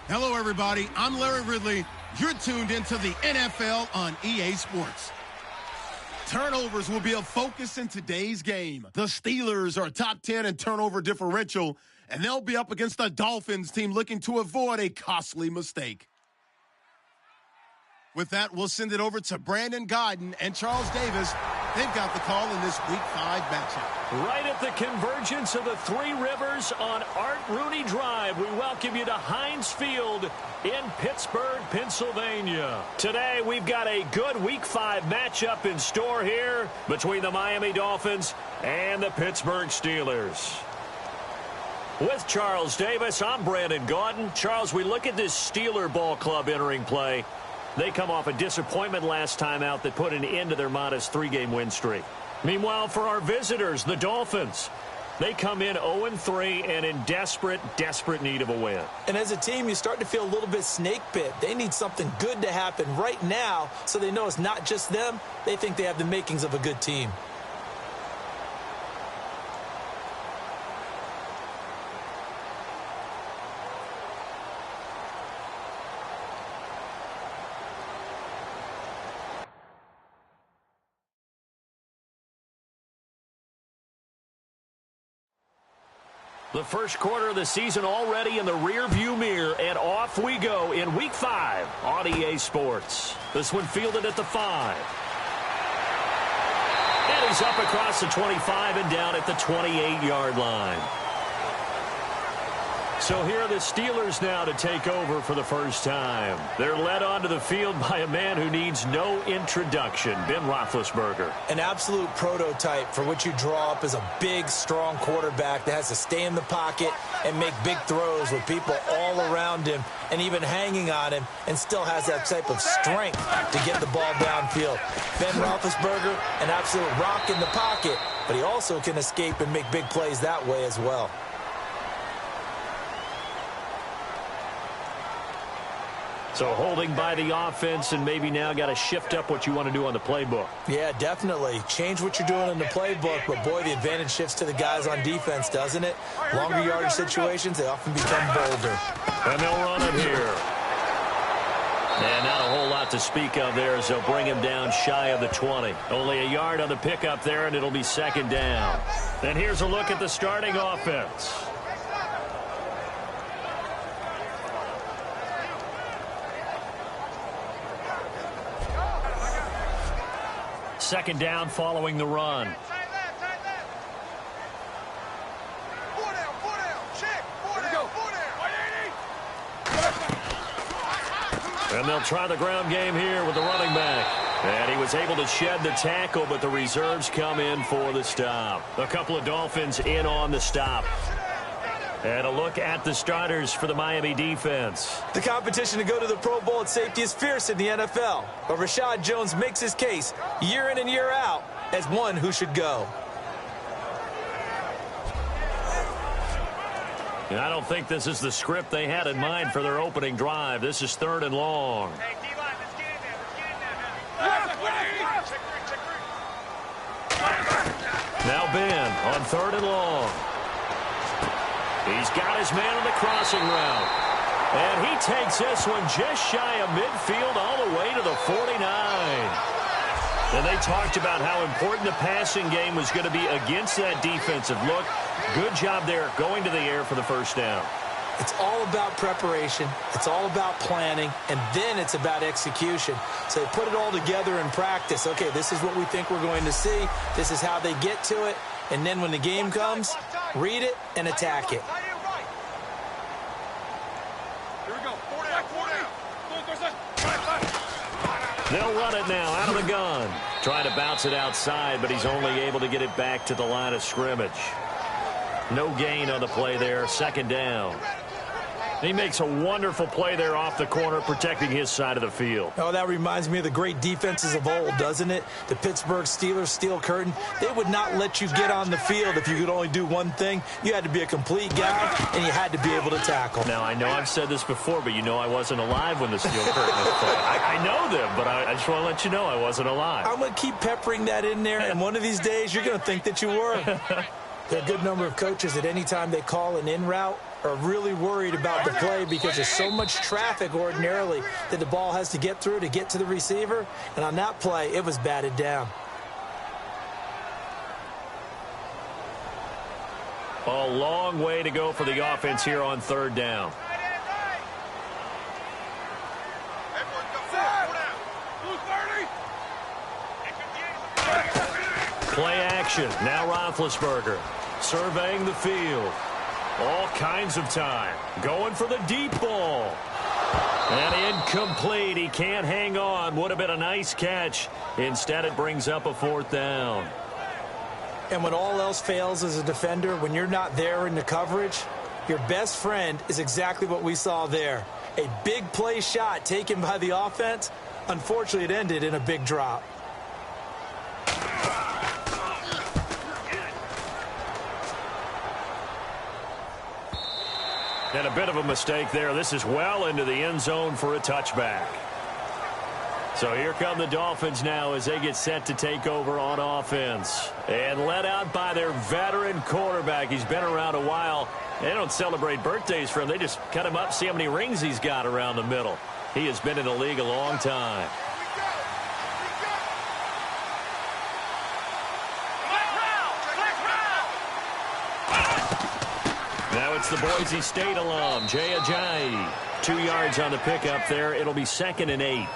Hello, everybody. I'm Larry Ridley. You're tuned into the NFL on EA Sports. Turnovers will be a focus in today's game. The Steelers are top 10 in turnover differential, and they'll be up against the Dolphins team looking to avoid a costly mistake. With that, we'll send it over to Brandon Gaudin and Charles Davis. They've got the call in this Week 5 matchup. Right at the convergence of the Three Rivers on Art Rooney Drive, we welcome you to Heinz Field in Pittsburgh, Pennsylvania. Today, we've got a good Week 5 matchup in store here between the Miami Dolphins and the Pittsburgh Steelers. With Charles Davis, I'm Brandon Gaudin. Charles, we look at this Steeler ball club entering play. They come off a disappointment last time out that put an end to their modest 3-game win streak. Meanwhile, for our visitors, the Dolphins, they come in 0-3 and in desperate need of a win. And as a team, you start to feel a little bit snake bit. They need something good to happen right now so they know it's not just them. They think they have the makings of a good team. The first quarter of the season already in the rearview mirror, and off we go in Week 5 on EA Sports. This one fielded at the 5. And he's up across the 25 and down at the 28-yard line. So here are the Steelers now to take over for the first time. They're led onto the field by a man who needs no introduction, Ben Roethlisberger. An absolute prototype for what you draw up as a big, strong quarterback that has to stay in the pocket and make big throws with people all around him and even hanging on him, and still has that type of strength to get the ball downfield. Ben Roethlisberger, an absolute rock in the pocket, but he also can escape and make big plays that way as well. So holding by the offense, and maybe now got to shift up what you want to do on the playbook. Yeah, definitely. Change what you're doing in the playbook, but boy, the advantage shifts to the guys on defense, doesn't it? Longer yardage situations, they often become bolder. And they'll run it here. And not a whole lot to speak of there as they'll bring him down shy of the 20. Only a yard on the pickup there, and it'll be second down. And here's a look at the starting offense. Second down following the run. And they'll try the ground game here with the running back. And he was able to shed the tackle, but the reserves come in for the stop. A couple of Dolphins in on the stop. And a look at the starters for the Miami defense. The competition to go to the Pro Bowl at safety is fierce in the NFL. But Rashad Jones makes his case year in and year out as one who should go. And I don't think this is the script they had in mind for their opening drive. This is 3rd and long. Now Ben on 3rd and long. He's got his man on the crossing route. And he takes this one just shy of midfield all the way to the 49. And they talked about how important the passing game was going to be against that defensive look. Good job there going to the air for the first down. It's all about preparation. It's all about planning. And then it's about execution. So they put it all together in practice. Okay, this is what we think we're going to see. This is how they get to it. And then when the game comes, read it and attack it. They'll run it now out of the gun. Trying to bounce it outside, but he's only able to get it back to the line of scrimmage. No gain on the play there. Second down. He makes a wonderful play there off the corner, protecting his side of the field. Oh, that reminds me of the great defenses of old, doesn't it? The Pittsburgh Steelers steel curtain. They would not let you get on the field if you could only do one thing. You had to be a complete guy, and you had to be able to tackle. Now, I know I've said this before, but you know I wasn't alive when the steel curtain was put. I know them, but I just want to let you know I wasn't alive. I'm going to keep peppering that in there, and one of these days you're going to think that you were. There are a good number of coaches that any time they call an in route, are really worried about the play because there's so much traffic ordinarily that the ball has to get through to get to the receiver. And on that play, it was batted down. A long way to go for the offense here on third down. Play action. Now Roethlisberger surveying the field. All kinds of time. Going for the deep ball. And incomplete. He can't hang on. Would have been a nice catch. Instead, it brings up a fourth down. And when all else fails as a defender, when you're not there in the coverage, your best friend is exactly what we saw there. A big play shot taken by the offense. Unfortunately, it ended in a big drop. And a bit of a mistake there. This is well into the end zone for a touchback. So here come the Dolphins now as they get set to take over on offense. And led out by their veteran quarterback. He's been around a while. They don't celebrate birthdays for him. They just cut him up, see how many rings he's got around the middle. He has been in the league a long time. Now it's the Boise State alum, Jay Ajayi. 2 yards on the pickup there. It'll be 2nd and 8.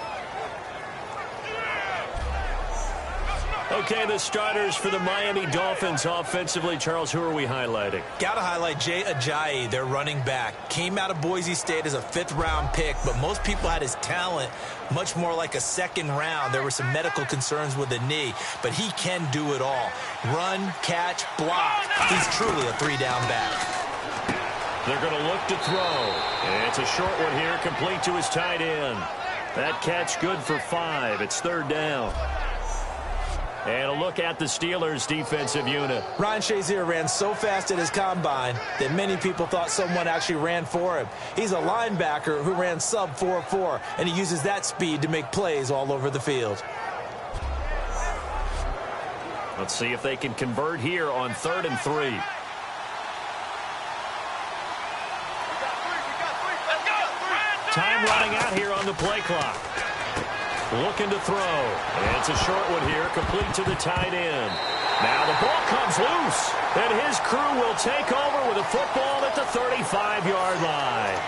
Okay, the starters for the Miami Dolphins offensively. Charles, who are we highlighting? Got to highlight Jay Ajayi, their running back. Came out of Boise State as a 5th-round pick, but most people had his talent much more like a 2nd round. There were some medical concerns with the knee, but he can do it all. Run, catch, block. He's truly a 3-down back. They're going to look to throw. And it's a short one here, complete to his tight end. That catch good for 5. It's 3rd down. And a look at the Steelers' defensive unit. Ryan Shazier ran so fast at his combine that many people thought someone actually ran for him. He's a linebacker who ran sub 4.4, and he uses that speed to make plays all over the field. Let's see if they can convert here on 3rd and 3. Time running out here on the play clock. Looking to throw. And it's a short one here, complete to the tight end. Now the ball comes loose, and his crew will take over with a football at the 35-yard line.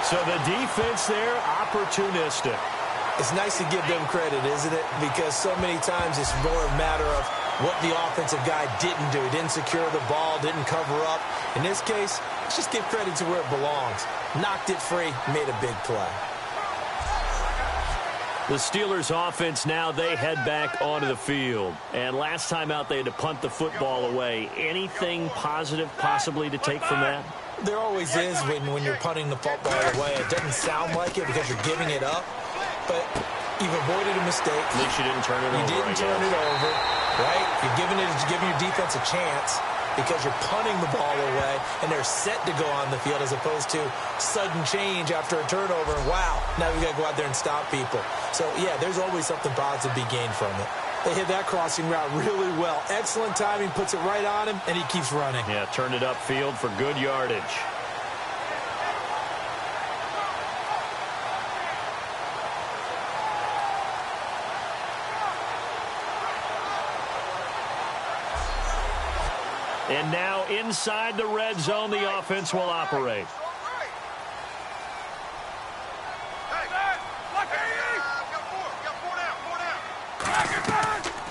So the defense there, opportunistic. It's nice to give them credit, isn't it? Because so many times it's more a matter of what the offensive guy didn't do. He didn't secure the ball, didn't cover up. In this case, let's just give credit to where it belongs. Knocked it free, made a big play. The Steelers offense now, they head back onto the field. And last time out, they had to punt the football away. Anything positive possibly to take from that? There always is when you're punting the football away. It doesn't sound like it because you're giving it up. But you've avoided a mistake. At least you didn't turn it over. You didn't turn it over, right? You're giving your defense a chance because you're punting the ball away, and they're set to go on the field as opposed to sudden change after a turnover. And wow, now we got to go out there and stop people. So, yeah, there's always something positive to be gained from it. They hit that crossing route really well. Excellent timing, puts it right on him, and he keeps running. Yeah, turned it upfield for good yardage. And now inside the red zone, the offense will operate.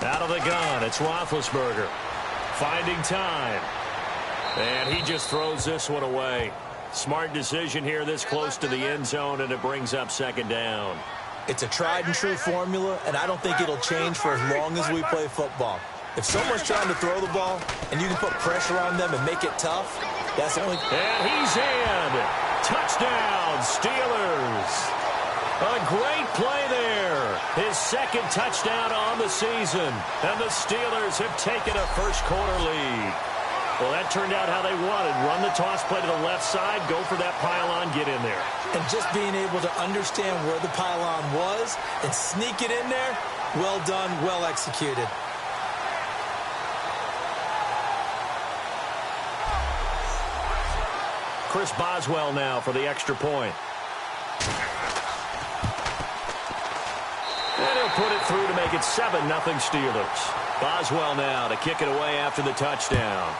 Out of the gun, it's Roethlisberger. Finding time. And he just throws this one away. Smart decision here this close to the end zone, and it brings up 2nd down. It's a tried and true formula, and I don't think it'll change for as long as we play football. If someone's trying to throw the ball and you can put pressure on them and make it tough, that's the only... And he's in. Touchdown, Steelers. A great play there. His 2nd touchdown on the season. And the Steelers have taken a first-quarter lead. Well, that turned out how they wanted. Run the toss play to the left side, go for that pylon, get in there. And just being able to understand where the pylon was and sneak it in there, well done, well executed. Chris Boswell now for the extra point. And he'll put it through to make it 7-0 Steelers. Boswell now to kick it away after the touchdown.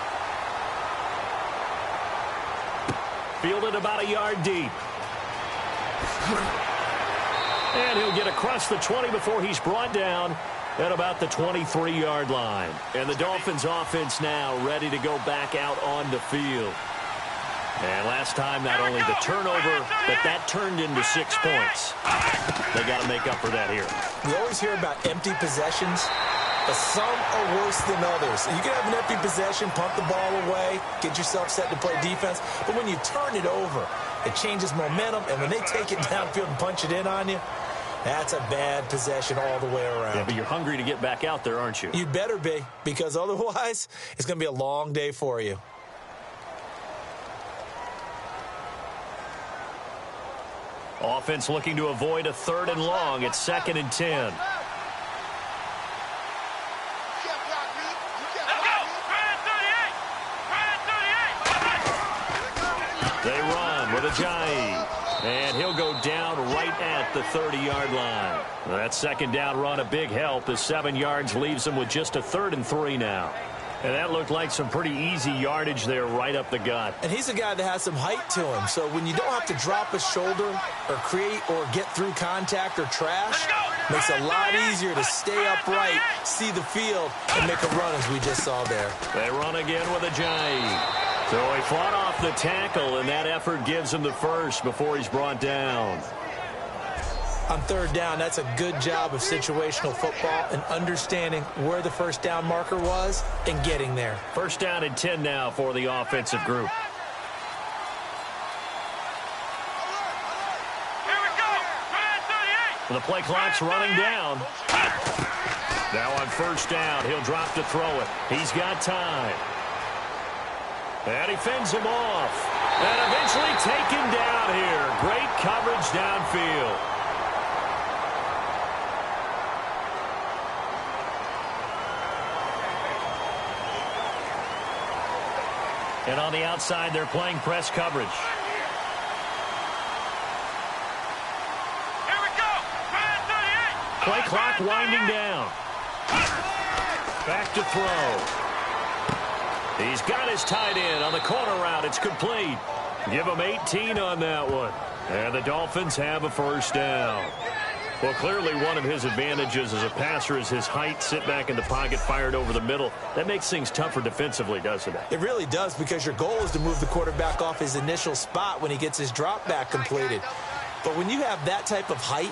Fielded about a yard deep. And he'll get across the 20 before he's brought down at about the 23-yard line. And the Dolphins offense now ready to go back out on the field. And last time, not only the turnover, but that turned into 6 points. They got to make up for that here. We always hear about empty possessions, but some are worse than others. You can have an empty possession, pump the ball away, get yourself set to play defense, but when you turn it over, it changes momentum, and when they take it downfield and punch it in on you, that's a bad possession all the way around. Yeah, but you're hungry to get back out there, aren't you? You'd better be, because otherwise, it's going to be a long day for you. Offense looking to avoid a 3rd and long. It's 2nd and 10. They run with Ajayi. And he'll go down right at the 30-yard line. That 2nd down run a big help as 7 yards leaves him with just a 3rd and 3 now. And that looked like some pretty easy yardage there right up the gut. And he's a guy that has some height to him. So when you don't have to drop a shoulder or create or get through contact or trash, makes it a lot easier to stay upright, see the field, and make a run as we just saw there. They run again with Ajayi. So he fought off the tackle, and that effort gives him the first before he's brought down. On 3rd down, that's a good job of situational football and understanding where the 1st down marker was and getting there. 1st down and 10 now for the offensive group. Here we go. The play clock's running down. Now on 1st down, he'll drop to throw it. He's got time. And he fends him off. And eventually taken down here. Great coverage downfield. And on the outside, they're playing press coverage. Here we go. Play clock winding down. Back to throw. He's got his tight end on the corner route. It's complete. Give him 18 on that one. And the Dolphins have a 1st down. Well, clearly one of his advantages as a passer is his height. Sit back in the pocket, fired over the middle. That makes things tougher defensively, doesn't it? It really does, because your goal is to move the quarterback off his initial spot when he gets his drop back completed. But when you have that type of height,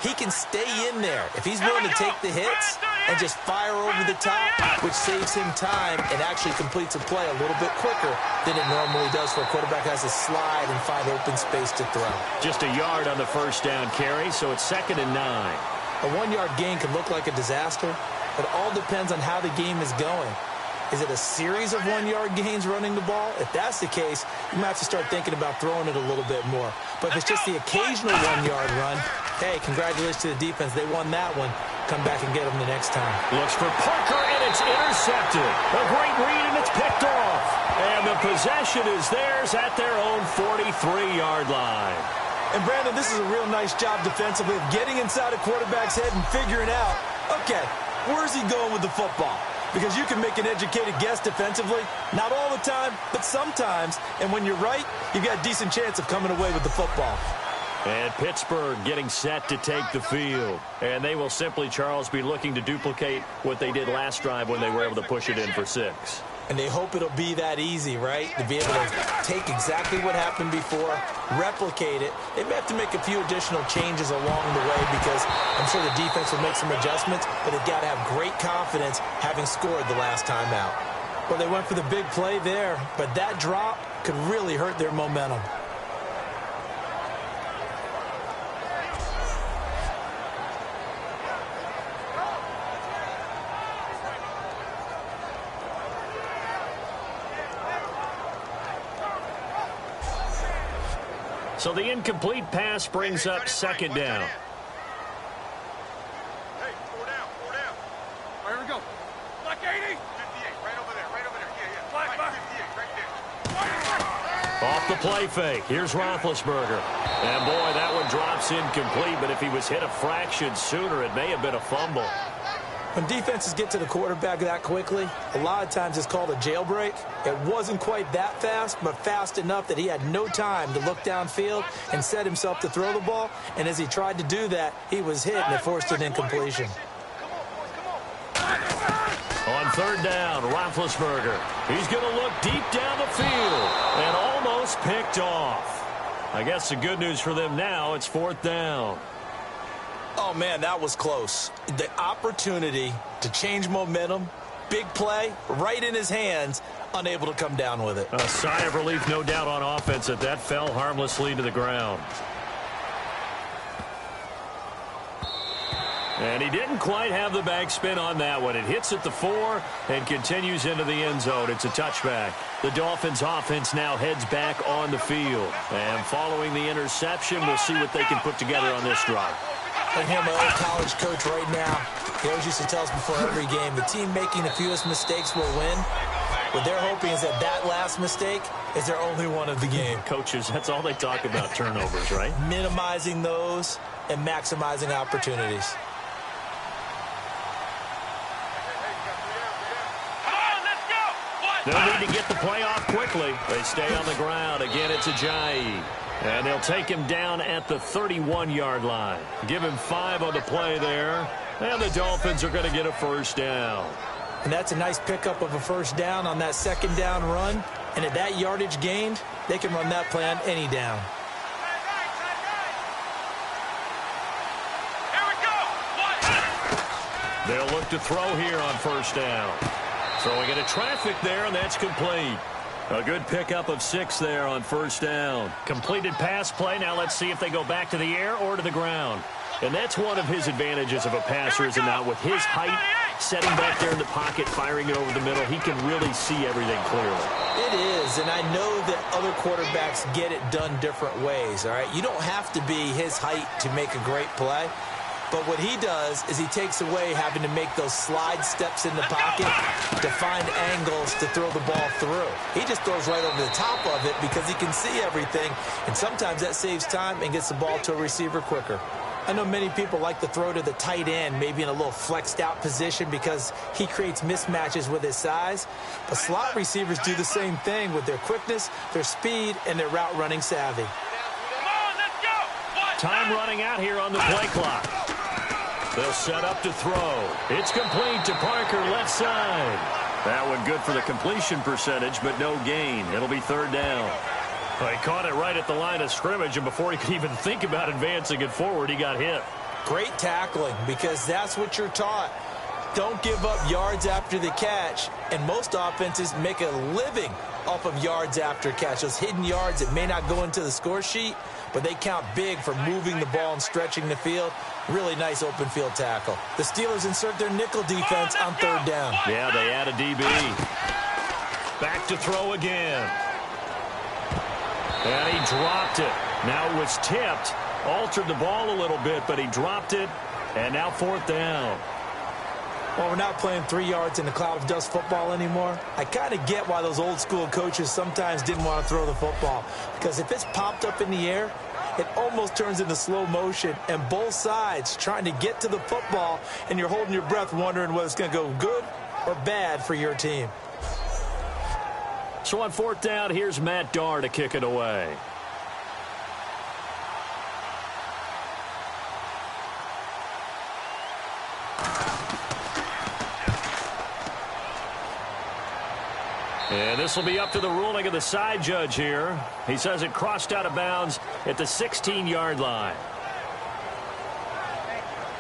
he can stay in there if he's willing to take the hits and just fire over the top, which saves him time and actually completes a play a little bit quicker than it normally does for a quarterback who has to slide and find open space to throw. Just a yard on the 1st down carry, so it's 2nd and 9. A 1-yard gain can look like a disaster, but it all depends on how the game is going. Is it a series of 1-yard gains running the ball? If that's the case, you might have to start thinking about throwing it a little bit more. But if it's just the occasional 1-yard run, hey, congratulations to the defense. They won that one. Come back and get them the next time. Looks for Parker, and it's intercepted. A great read, and it's picked off. And the possession is theirs at their own 43-yard line. And, Brandon, this is a real nice job defensively of getting inside a quarterback's head and figuring out, okay, where's he going with the football? Because you can make an educated guess defensively. Not all the time, but sometimes. And when you're right, you've got a decent chance of coming away with the football. And Pittsburgh getting set to take the field. And they will simply, Charles, be looking to duplicate what they did last drive when they were able to push it in for 6. And they hope it'll be that easy, right? To be able to take exactly what happened before, replicate it. They may have to make a few additional changes along the way because I'm sure the defense will make some adjustments, but they've got to have great confidence having scored the last time out. Well, they went for the big play there, but that drop could really hurt their momentum. So the incomplete pass brings up 2nd down. Hey, 4 down, 4 down. All right, here we go. Black 80. 58, right over there, yeah. Black 58, right there. Off the play fake. Here's Roethlisberger. And, boy, that one drops incomplete, but if he was hit a fraction sooner, it may have been a fumble. When defenses get to the quarterback that quickly, a lot of times it's called a jailbreak. It wasn't quite that fast, but fast enough that he had no time to look downfield and set himself to throw the ball. And as he tried to do that, he was hit and it forced an incompletion. On third down, Roethlisberger. He's going to look deep down the field and almost picked off. I guess the good news for them now, it's fourth down. Oh, man, that was close. The opportunity to change momentum, big play, right in his hands, unable to come down with it. A sigh of relief, no doubt, on offense that fell harmlessly to the ground. And he didn't quite have the backspin on that one. It hits at the 4 and continues into the end zone. It's a touchback. The Dolphins offense now heads back on the field. And following the interception, we'll see what they can put together on this drive. I hear my old college coach right now. He always used to tell us before every game, the team making the fewest mistakes will win. What they're hoping is that last mistake is their only one of the game. Coaches, that's all they talk about, turnovers, right? Minimizing those and maximizing opportunities. They'll need to get the play off quickly. They stay on the ground. Again, it's Ajayi. And they'll take him down at the 31-yard line. Give him 5 on the play there. And the Dolphins are going to get a first down. And that's a nice pickup of a first down on that second down run. And at that yardage gained, they can run that play on any down. They'll look to throw here on first down. Throwing into traffic there, and that's complete. A good pickup of 6 there on first down. Completed pass play. Now let's see if they go back to the air or to the ground. And that's one of his advantages of a passer, is it not? With his height, setting back there in the pocket, firing it over the middle, he can really see everything clearly. It is, and I know that other quarterbacks get it done different ways, all right? You don't have to be his height to make a great play. But what he does is he takes away having to make those slide steps in the pocket to find angles to throw the ball through. He just throws right over the top of it because he can see everything, and sometimes that saves time and gets the ball to a receiver quicker. I know many people like to throw to the tight end, maybe in a little flexed out position because he creates mismatches with his size. But slot receivers do the same thing with their quickness, their speed, and their route running savvy. Time running out here on the play clock. They'll set up to throw. It's complete to Parker, left side. That one good for the completion percentage, but no gain. It'll be third down. Well, he caught it right at the line of scrimmage, and before he could even think about advancing it forward, he got hit. Great tackling, because that's what you're taught. Don't give up yards after the catch, and most offenses make a living off of yards after catch. Those hidden yards that may not go into the score sheet, but they count big for moving the ball and stretching the field. Really nice open field tackle. The Steelers insert their nickel defense on third down. Yeah, they add a DB. Back to throw again. And he dropped it. Now it was tipped. Altered the ball a little bit, but he dropped it. And now fourth down. Well, we're not playing 3 yards in a cloud of dust football anymore. I kind of get why those old school coaches sometimes didn't want to throw the football. Because if it's popped up in the air, it almost turns into slow motion. And both sides trying to get to the football, and you're holding your breath wondering whether it's going to go good or bad for your team. So on fourth down, here's Matt Darr to kick it away. And this will be up to the ruling of the side judge here. He says it crossed out of bounds at the 16-yard line.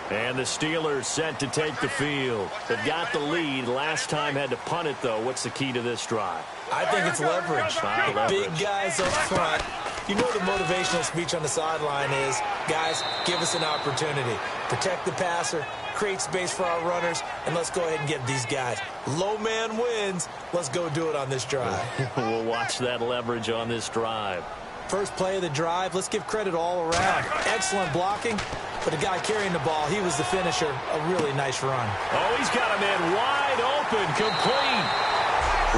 And the Steelers set to take the field. They've got the lead. Last time had to punt it, though. What's the key to this drive? I think it's leverage. The big guys up front. You know the motivational speech on the sideline is, guys, give us an opportunity. Protect the passer, create space for our runners, and let's go ahead and get these guys. Low man wins. Let's go do it on this drive. We'll watch that leverage on this drive. First play of the drive, let's give credit all around. Excellent blocking, but the guy carrying the ball, he was the finisher. A really nice run. Oh, he's got a man wide open, complete.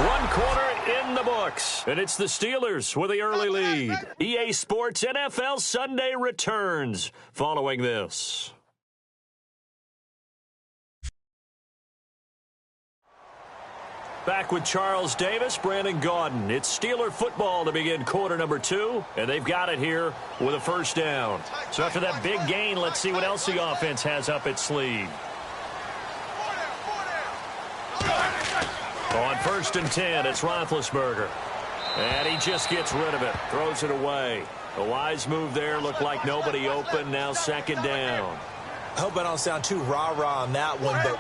One corner in the books. And it's the Steelers with the early lead. EA Sports NFL Sunday returns following this. Back with Charles Davis, Brandon Gaudin. It's Steeler football to begin quarter number 2, and they've got it here with a first down. So after that big gain, let's see what else the offense has up its sleeve. On 1st and 10, it's Roethlisberger. And he just gets rid of it, throws it away. A wise move there, looked like nobody open, now 2nd down. I hope I don't sound too rah-rah on that one, but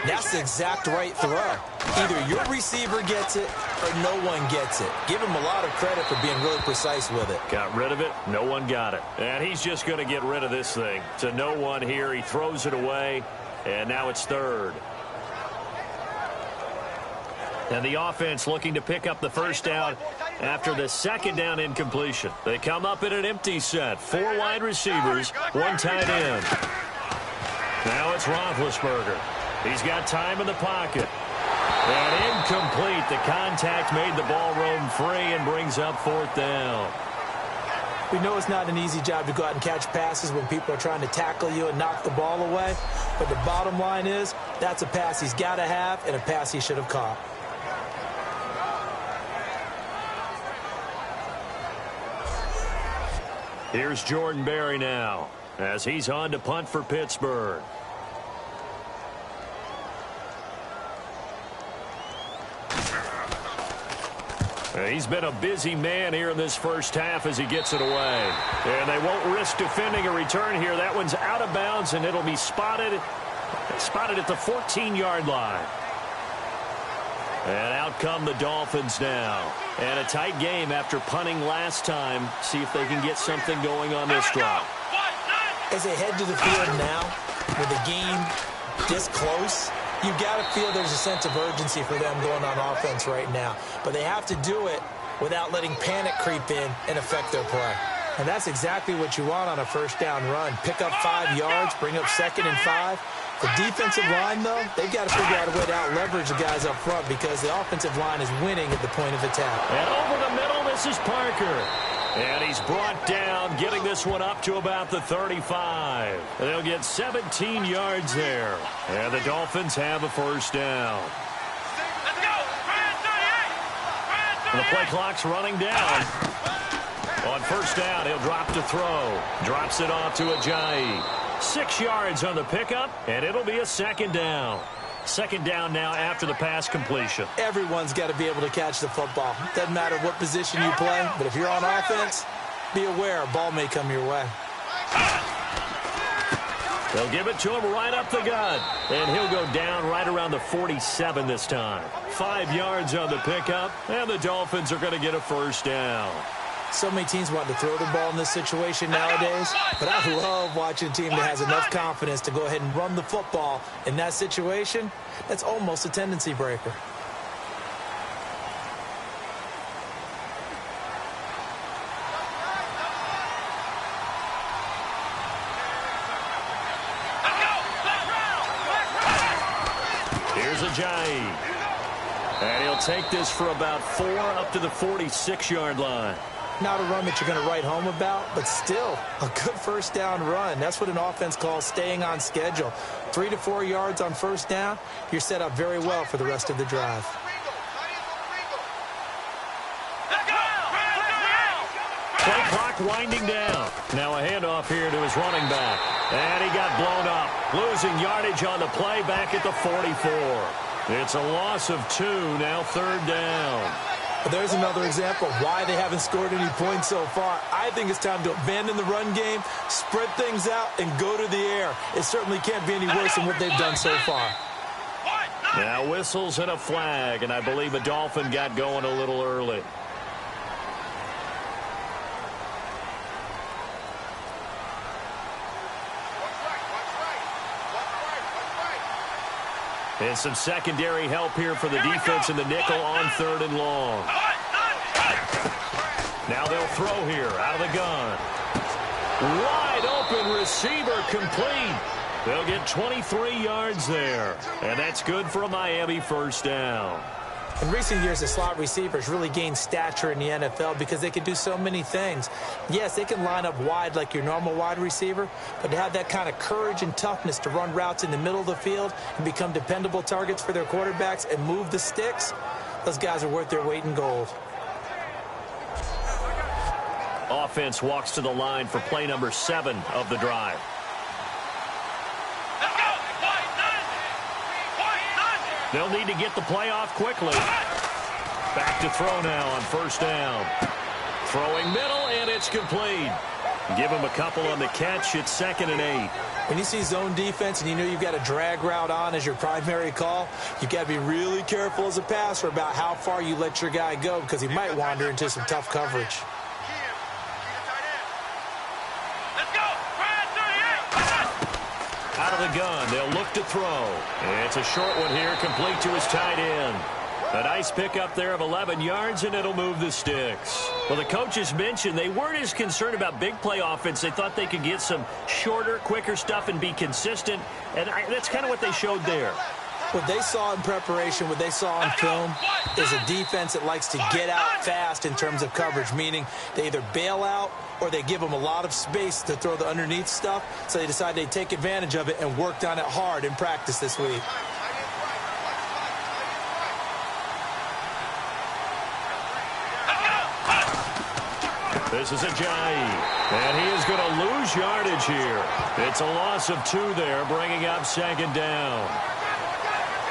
that's the exact right throw. Either your receiver gets it or no one gets it. Give him a lot of credit for being really precise with it. Got rid of it. No one got it. And he's just going to get rid of this thing. To no one here. He throws it away, and now it's 3rd. And the offense looking to pick up the first down after the 2nd down incompletion. They come up in an empty set. 4 wide receivers, 1 tight end. Now it's Roethlisberger. He's got time in the pocket. And incomplete. The contact made the ball roam free and brings up 4th down. We know it's not an easy job to go out and catch passes when people are trying to tackle you and knock the ball away. But the bottom line is that's a pass he's got to have and a pass he should have caught. Here's Jordan Berry now as he's on to punt for Pittsburgh. He's been a busy man here in this first half as he gets it away. And they won't risk defending a return here. That one's out of bounds, and it'll be spotted at the 14-yard line. And out come the Dolphins now. And a tight game after punting last time. See if they can get something going on this drive. As they head to the field now, with the game this close, you got to feel there's a sense of urgency for them going on offense right now. But they have to do it without letting panic creep in and affect their play. And that's exactly what you want on a first down run. Pick up 5 yards, bring up 2nd and 5. The defensive line, though, they've got to figure out a way to out-leverage the guys up front because the offensive line is winning at the point of attack. And over the middle, this is Parker. And he's brought down, getting this one up to about the 35. They'll get 17 yards there. And the Dolphins have a first down. And the play clock's running down. On first down, he'll drop to throw. Drops it off to Ajayi. 6 yards on the pickup, and it'll be a 2nd down. 2nd down now after the pass completion. Everyone's got to be able to catch the football. Doesn't matter what position you play, but if you're on offense, be aware a ball may come your way. They'll give it to him right up the gut, and he'll go down right around the 47 this time. 5 yards on the pickup, and the Dolphins are going to get a first down. So many teams want to throw the ball in this situation nowadays, but I love watching a team that has enough confidence to go ahead and run the football in that situation. That's almost a tendency breaker. Here's Ajayi. And he'll take this for about 4 up to the 46-yard line. Not a run that you're going to write home about, but still a good first down run. That's what an offense calls staying on schedule. 3 to 4 yards on first down, you're set up very well for the rest of the drive. Play clock winding down. Now a handoff here to his running back. And he got blown up. Losing yardage on the play back at the 44. It's a loss of 2, now 3rd down. But there's another example of why they haven't scored any points so far. I think it's time to abandon the run game, spread things out, and go to the air. It certainly can't be any worse than what they've done so far. Now whistles and a flag, and I believe a Dolphin got going a little early. And some secondary help here for the defense in the nickel on 3rd and long. Now they'll throw here out of the gun. Wide open receiver complete. They'll get 23 yards there. And that's good for a Miami first down. In recent years, the slot receivers really gained stature in the NFL because they can do so many things. Yes, they can line up wide like your normal wide receiver, but to have that kind of courage and toughness to run routes in the middle of the field and become dependable targets for their quarterbacks and move the sticks, those guys are worth their weight in gold. Offense walks to the line for play number 7 of the drive. They'll need to get the play off quickly. Back to throw now on first down. Throwing middle, and it's complete. Give him a couple on the catch. It's 2nd and 8. When you see zone defense and you know you've got a drag route on as your primary call, you've got to be really careful as a passer about how far you let your guy go because he might wander into some tough coverage. Out of the gun, they'll look to throw. It's a short one here, complete to his tight end. A nice pickup there of 11 yards, and it'll move the sticks. Well, the coaches mentioned they weren't as concerned about big play offense. They thought they could get some shorter, quicker stuff and be consistent, and that's kind of what they showed there. What they saw in preparation, what they saw on film, is a defense that likes to get out fast in terms of coverage, meaning they either bail out or they give them a lot of space to throw the underneath stuff, so they decided they'd take advantage of it and worked on it hard in practice this week. This is Ajayi, and he is going to lose yardage here. It's a loss of 2 there, bringing up 2nd down.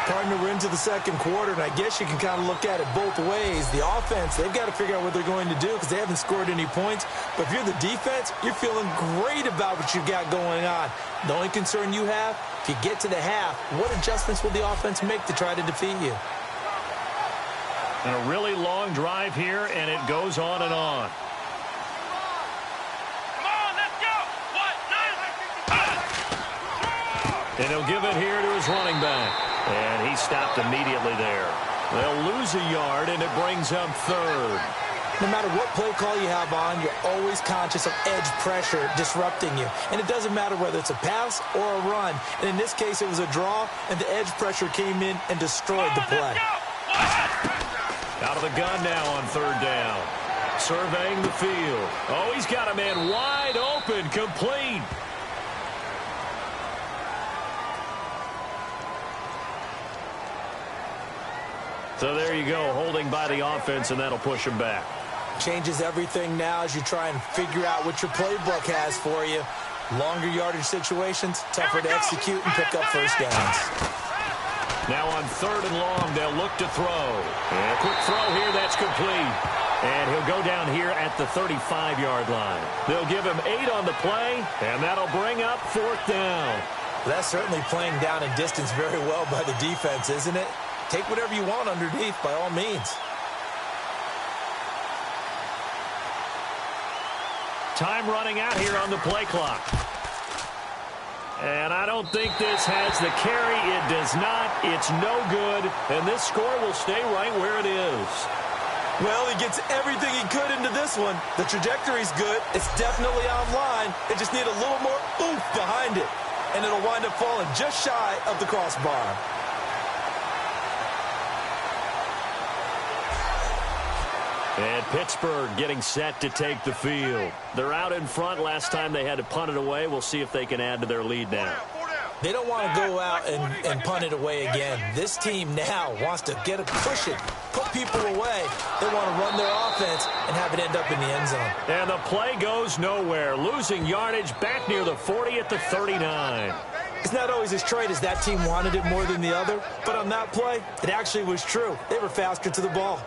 Partner, we're into the second quarter, and I guess you can kind of look at it both ways. The offense, they've got to figure out what they're going to do because they haven't scored any points. But if you're the defense, you're feeling great about what you've got going on. The only concern you have, if you get to the half, what adjustments will the offense make to try to defeat you? And a really long drive here, and it goes on and on. And he'll give it here to his running back. And he stopped immediately there. They'll lose a yard, and it brings up 3rd. No matter what play call you have on, you're always conscious of edge pressure disrupting you. And it doesn't matter whether it's a pass or a run. And in this case, it was a draw, and the edge pressure came in and destroyed the play. Out of the gun now on 3rd down. Surveying the field. Oh, he's got a man wide open, complete. So there you go, holding by the offense, and that'll push him back. Changes everything now as you try and figure out what your playbook has for you. Longer yardage situations, tougher to execute and pick up first downs. Now on 3rd and long, they'll look to throw. And a quick throw here, that's complete. And he'll go down here at the 35-yard line. They'll give him 8 on the play, and that'll bring up 4th down. That's certainly playing down in distance very well by the defense, isn't it? Take whatever you want underneath, by all means. Time running out here on the play clock. And I don't think this has the carry. It does not. It's no good. And this score will stay right where it is. Well, he gets everything he could into this one. The trajectory's good. It's definitely online. They just need a little more oomph behind it. And it'll wind up falling just shy of the crossbar. And Pittsburgh getting set to take the field. They're out in front. Last time they had to punt it away. We'll see if they can add to their lead now. They don't want to go out and punt it away again. This team now wants to get a push it, put people away. They want to run their offense and have it end up in the end zone. And the play goes nowhere. Losing yardage back near the 40 at the 39. It's not always as straight as that team wanted it more than the other. But on that play, it actually was true. They were faster to the ball.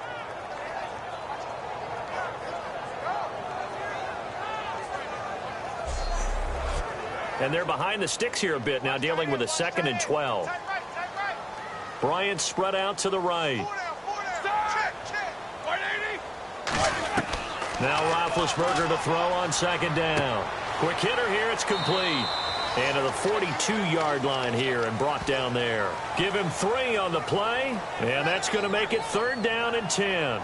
And they're behind the sticks here a bit now, dealing with a 2nd and 12. Bryant spread out to the right. Now Roethlisberger to throw on 2nd down. Quick hitter here, it's complete. And to the 42-yard line here and brought down there. Give him 3 on the play, and that's going to make it 3rd down and 10.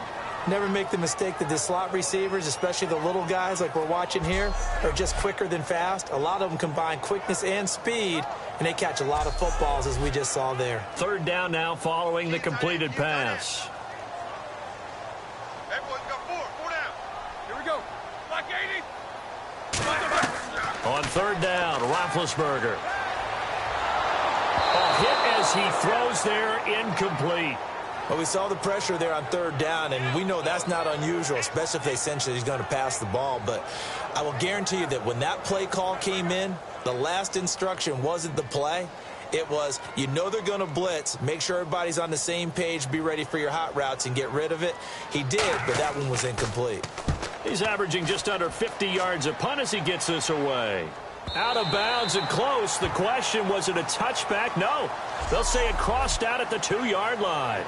Never make the mistake that the slot receivers, especially the little guys like we're watching here, are just quicker than fast. A lot of them combine quickness and speed, and they catch a lot of footballs as we just saw there. 3rd down now following the completed pass. On third down, Roethlisberger. A hit as he throws there, incomplete. Well, we saw the pressure there on third down, and we know that's not unusual, especially if they sense that he's going to pass the ball. But I will guarantee you that when that play call came in, the last instruction wasn't the play. It was, you know they're going to blitz. Make sure everybody's on the same page. Be ready for your hot routes and get rid of it. He did, but that one was incomplete. He's averaging just under 50 yards a punt as he gets this away. Out of bounds and close. The question, was it a touchback? No. They'll say it crossed out at the 2-yard line.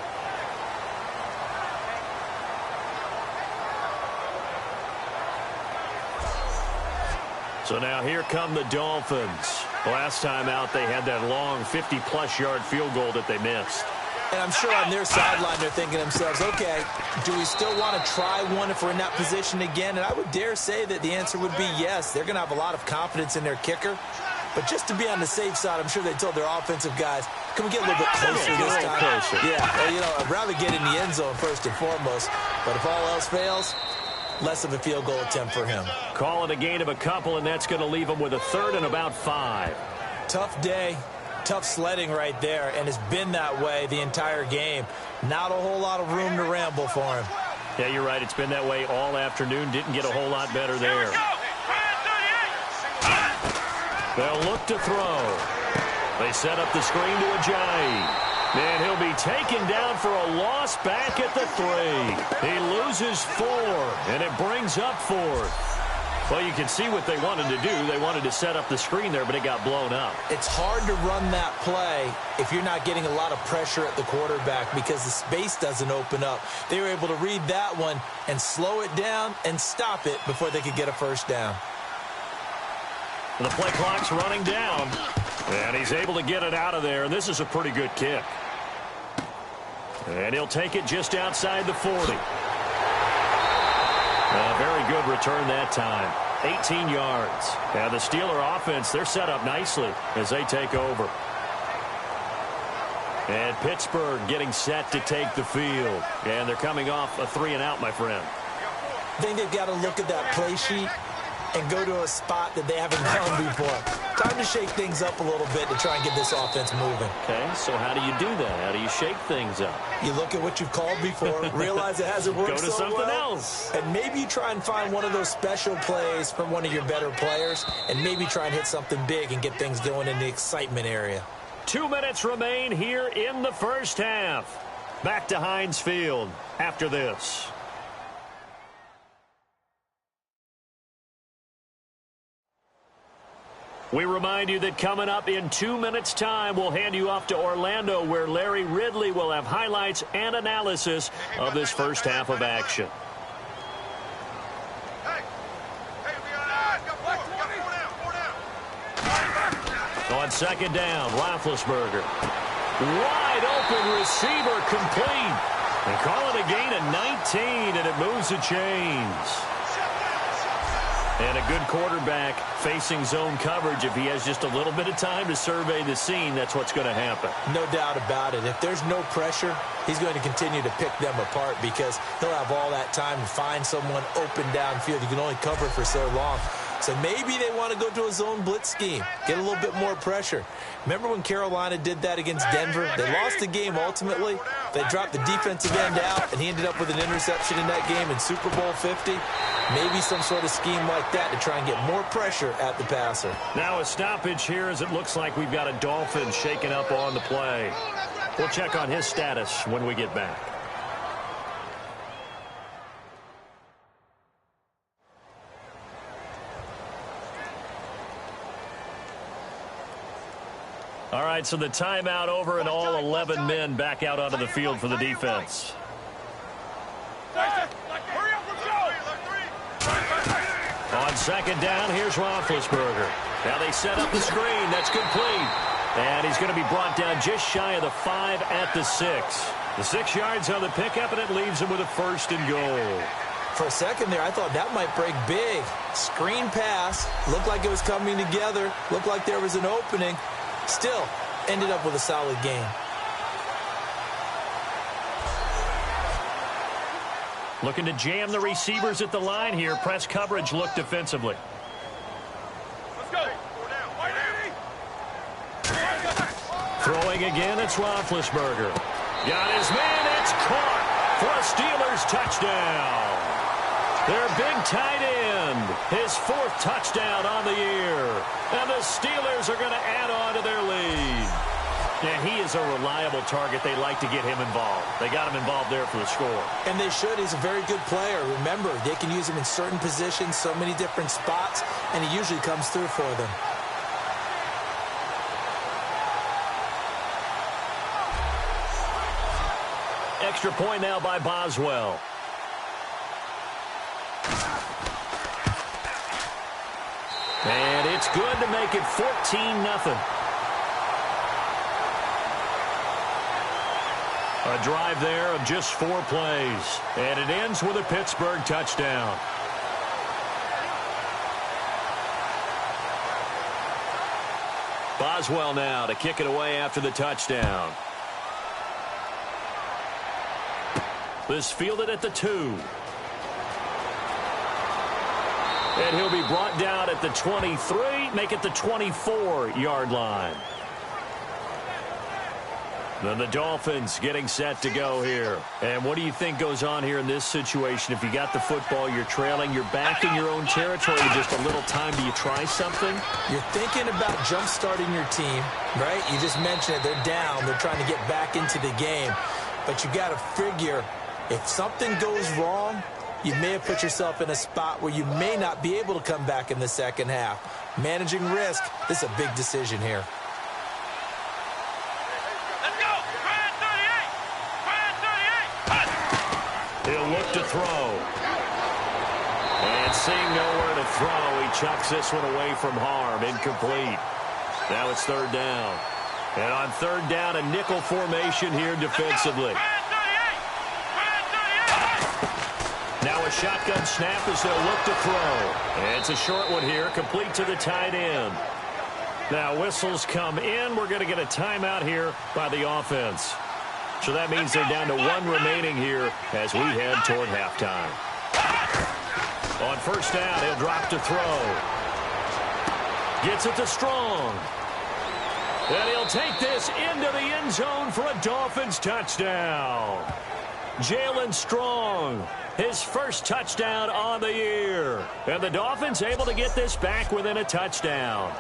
So now here come the Dolphins. Last time out, they had that long 50-plus yard field goal that they missed. And I'm sure on their sideline, they're thinking to themselves, okay, do we still want to try one if we're in that position again? And I would dare say that the answer would be yes. They're going to have a lot of confidence in their kicker. But just to be on the safe side, I'm sure they told their offensive guys, can we get a little bit closer this time? Yeah, well, you know, I'd rather get in the end zone first and foremost. But if all else fails, less of a field goal attempt for him. Call it a gain of a couple, and that's going to leave him with a third and about 5. Tough day. Tough sledding right there, and it's been that way the entire game. Not a whole lot of room to ramble for him. Yeah, you're right. It's been that way all afternoon. Didn't get a whole lot better there. They'll look to throw. They set up the screen to Ajayi. And he'll be taken down for a loss back at the 3. He loses 4, and it brings up 4th. Well, you can see what they wanted to do. They wanted to set up the screen there, but it got blown up. It's hard to run that play if you're not getting a lot of pressure at the quarterback because the space doesn't open up. They were able to read that one and slow it down and stop it before they could get a first down. The play clock's running down, and he's able to get it out of there, and this is a pretty good kick. And he'll take it just outside the 40. A very good return that time. 18 yards. And the Steeler offense, they're set up nicely as they take over. And Pittsburgh getting set to take the field. And they're coming off a 3-and-out, my friend. I think they've got to look at that play sheet and go to a spot that they haven't gone before. Time to shake things up a little bit to try and get this offense moving. Okay, so how do you do that? How do you shake things up? You look at what you've called before, realize it hasn't worked Go to so something well, else. and maybe you try and find one of those special plays from one of your better players, and maybe try and hit something big and get things going in the excitement area. 2 minutes remain here in the first half. Back to Heinz Field after this. We remind you that coming up in 2 minutes' time, we'll hand you off to Orlando, where Larry Ridley will have highlights and analysis of this first half of action. On second down, Roethlisberger. Wide open receiver complete. They call it a gain of 19, and it moves the chains. And a good quarterback facing zone coverage. If he has just a little bit of time to survey the scene, that's what's going to happen. No doubt about it. If there's no pressure, he's going to continue to pick them apart because he'll have all that time to find someone open downfield. You can only cover for so long. So maybe they want to go to a zone blitz scheme, get a little bit more pressure. Remember when Carolina did that against Denver? They lost the game ultimately. They dropped the defensive end out, and he ended up with an interception in that game in Super Bowl 50. Maybe some sort of scheme like that to try and get more pressure at the passer. Now a stoppage here as it looks like we've got a Dolphin shaken up on the play. We'll check on his status when we get back. All right, so the timeout over and all 11 men back out onto the field for the defense. On second down, here's Roethlisberger. Now they set up the screen. That's complete. And he's going to be brought down just shy of the 5 at the 6. The 6 yards on the pickup, and it leaves him with a first and goal. For a second there, I thought that might break big. Screen pass. Looked like it was coming together. Looked like there was an opening. Still, ended up with a solid game. Looking to jam the receivers at the line here. Press coverage look defensively. Let's go. Throwing again, it's Roethlisberger. Got his man, it's caught for a Steelers touchdown. Their big tight end, his 4th touchdown on the year. And the Steelers are going to add on to their lead. And he is a reliable target. They like to get him involved. They got him involved there for the score. And they should. He's a very good player. Remember, they can use him in certain positions, so many different spots, and he usually comes through for them. Extra point now by Boswell. And it's good to make it 14-0. A drive there of just 4 plays. And it ends with a Pittsburgh touchdown. Boswell now to kick it away after the touchdown. This fielded at the 2. And he'll be brought down at the 23, make it the 24-yard line. Then the Dolphins getting set to go here. And what do you think goes on here in this situation? If you got the football, you're trailing, you're back in your own territory with just a little time. Do you try something? You're thinking about jump-starting your team, right? You just mentioned it. They're down. They're trying to get back into the game. But you got to figure, if something goes wrong, you may have put yourself in a spot where you may not be able to come back in the second half. Managing risk, this is a big decision here. He'll look to throw. And seeing nowhere to throw, he chucks this one away from harm. Incomplete. Now it's 3rd down. And on 3rd down, a nickel formation here defensively. Now a shotgun snap as they'll look to throw. And it's a short one here, complete to the tight end. Now whistles come in. We're going to get a timeout here by the offense. So that means they're down to 1 remaining here as we head toward halftime. On 1st down, he'll drop to throw. Gets it to Strong. And he'll take this into the end zone for a Dolphins touchdown. Jalen Strong, his 1st touchdown on the year. And the Dolphins able to get this back within a touchdown.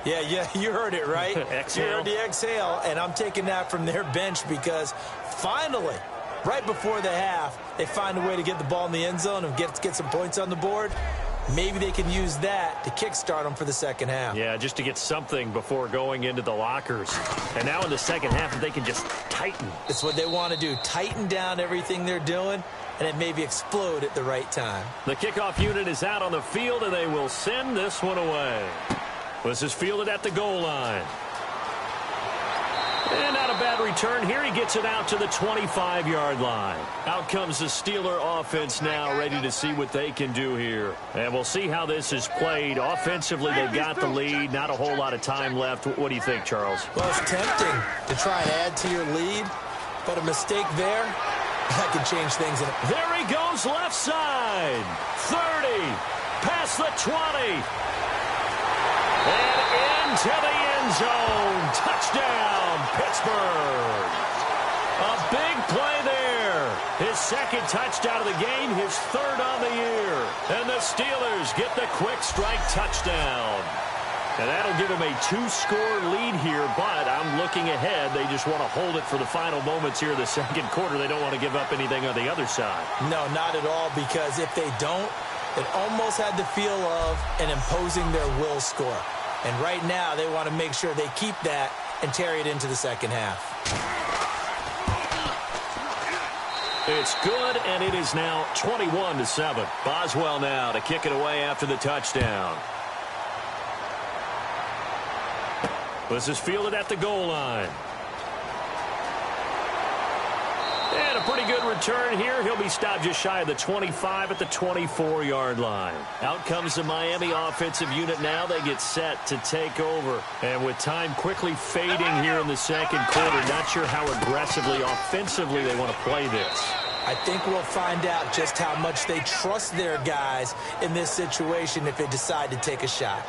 Yeah, you heard it, right? Exhale. You heard the exhale, and I'm taking that from their bench because finally, right before the half, they find a way to get the ball in the end zone and get some points on the board. Maybe they can use that to kickstart them for the second half. Yeah, just to get something before going into the lockers. And now in the second half, they can just tighten. It's what they want to do, tighten down everything they're doing, and it maybe explode at the right time. The kickoff unit is out on the field, and they will send this one away. This is fielded at the goal line. And not a bad return here. He gets it out to the 25-yard line. Out comes the Steeler offense now, ready to see what they can do here. And we'll see how this is played. Offensively, they've got the lead. Not a whole lot of time left. What do you think, Charles? Well, it's tempting to try and add to your lead, but a mistake there, that can change things. There he goes, left side. 30, past the 20. And into the end zone. Touchdown, Pittsburgh. A big play there. His 2nd touchdown of the game, his 3rd on the year. And the Steelers get the quick strike touchdown. And that'll give them a 2-score lead here, but I'm looking ahead. They just want to hold it for the final moments here of the 2nd quarter. They don't want to give up anything on the other side. No, not at all, because if they don't, it almost had the feel of an imposing their will score. And right now, they want to make sure they keep that and carry it into the second half. It's good, and it is now 21-7. Boswell now to kick it away after the touchdown. This is fielded at the goal line. And a pretty good return here. He'll be stopped just shy of the 25 at the 24-yard line. Out comes the Miami offensive unit now. They get set to take over. And with time quickly fading here in the 2nd quarter, not sure how aggressively, offensively they want to play this. I think we'll find out just how much they trust their guys in this situation if they decide to take a shot.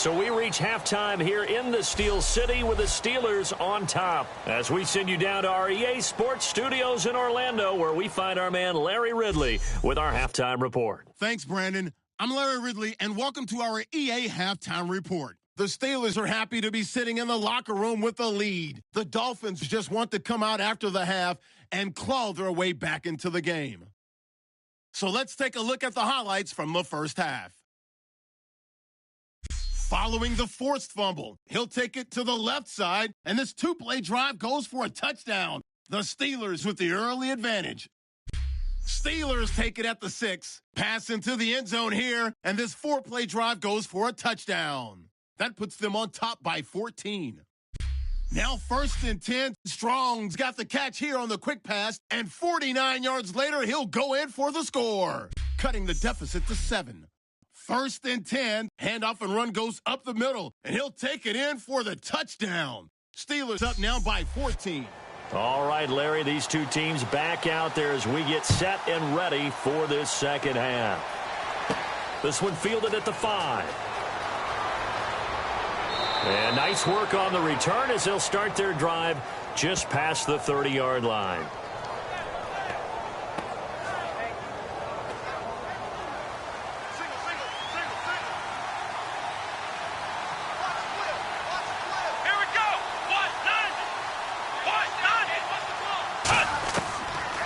So we reach halftime here in the Steel City with the Steelers on top. As we send you down to our EA Sports Studios in Orlando, where we find our man Larry Ridley with our halftime report. Thanks, Brandon. I'm Larry Ridley, and welcome to our EA Halftime Report. The Steelers are happy to be sitting in the locker room with the lead. The Dolphins just want to come out after the half and claw their way back into the game. So let's take a look at the highlights from the first half. Following the forced fumble, he'll take it to the left side, and this two-play drive goes for a touchdown. The Steelers with the early advantage. Steelers take it at the 6, pass into the end zone here, and this 4-play drive goes for a touchdown. That puts them on top by 14. Now 1st and 10, Strong's got the catch here on the quick pass, and 49 yards later, he'll go in for the score, cutting the deficit to 7. 1st and 10, handoff and run goes up the middle, and he'll take it in for the touchdown. Steelers up now by 14. All right, Larry, these two teams back out there as we get set and ready for this second half. This one fielded at the 5. And nice work on the return as they'll start their drive just past the 30-yard line.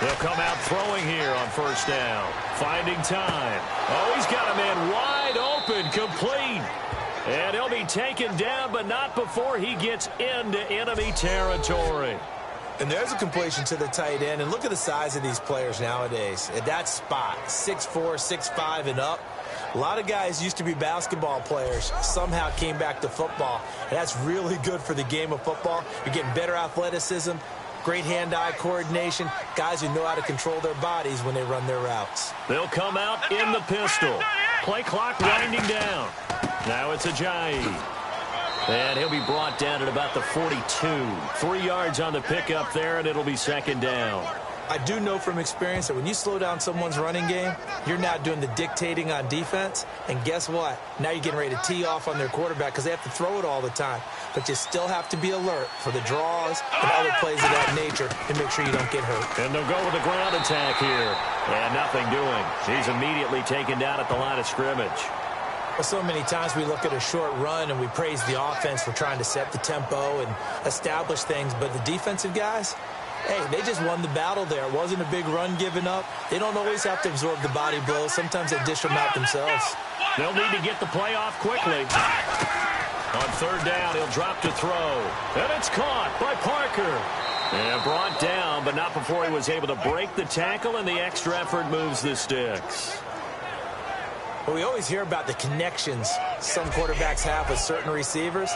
They'll come out throwing here on first down. Finding time. Oh, he's got a man wide open, complete. And he'll be taken down, but not before he gets into enemy territory. And there's a completion to the tight end. And look at the size of these players nowadays. At that spot, 6'4", 6'5", and up. A lot of guys used to be basketball players, somehow came back to football. And that's really good for the game of football. You're getting better athleticism, great hand-eye coordination, guys who know how to control their bodies when they run their routes. They'll come out in the pistol. Play clock winding down. Now it's Ajayi. And he'll be brought down at about the 42. 3 yards on the pickup there, and it'll be second down. I do know from experience that when you slow down someone's running game, you're now doing the dictating on defense. And guess what? Now you're getting ready to tee off on their quarterback because they have to throw it all the time. But you still have to be alert for the draws and other plays of that nature to make sure you don't get hurt. And they'll go with a ground attack here. And nothing doing. He's immediately taken down at the line of scrimmage. Well, so many times we look at a short run and we praise the offense for trying to set the tempo and establish things. But the defensive guys, hey, they just won the battle there. It wasn't a big run given up. They don't always have to absorb the body blows. Sometimes they dish them out themselves. They'll need to get the play off quickly. On third down, he'll drop to throw. And it's caught by Parker. And brought down, but not before he was able to break the tackle, and the extra effort moves the sticks. Well, we always hear about the connections some quarterbacks have with certain receivers.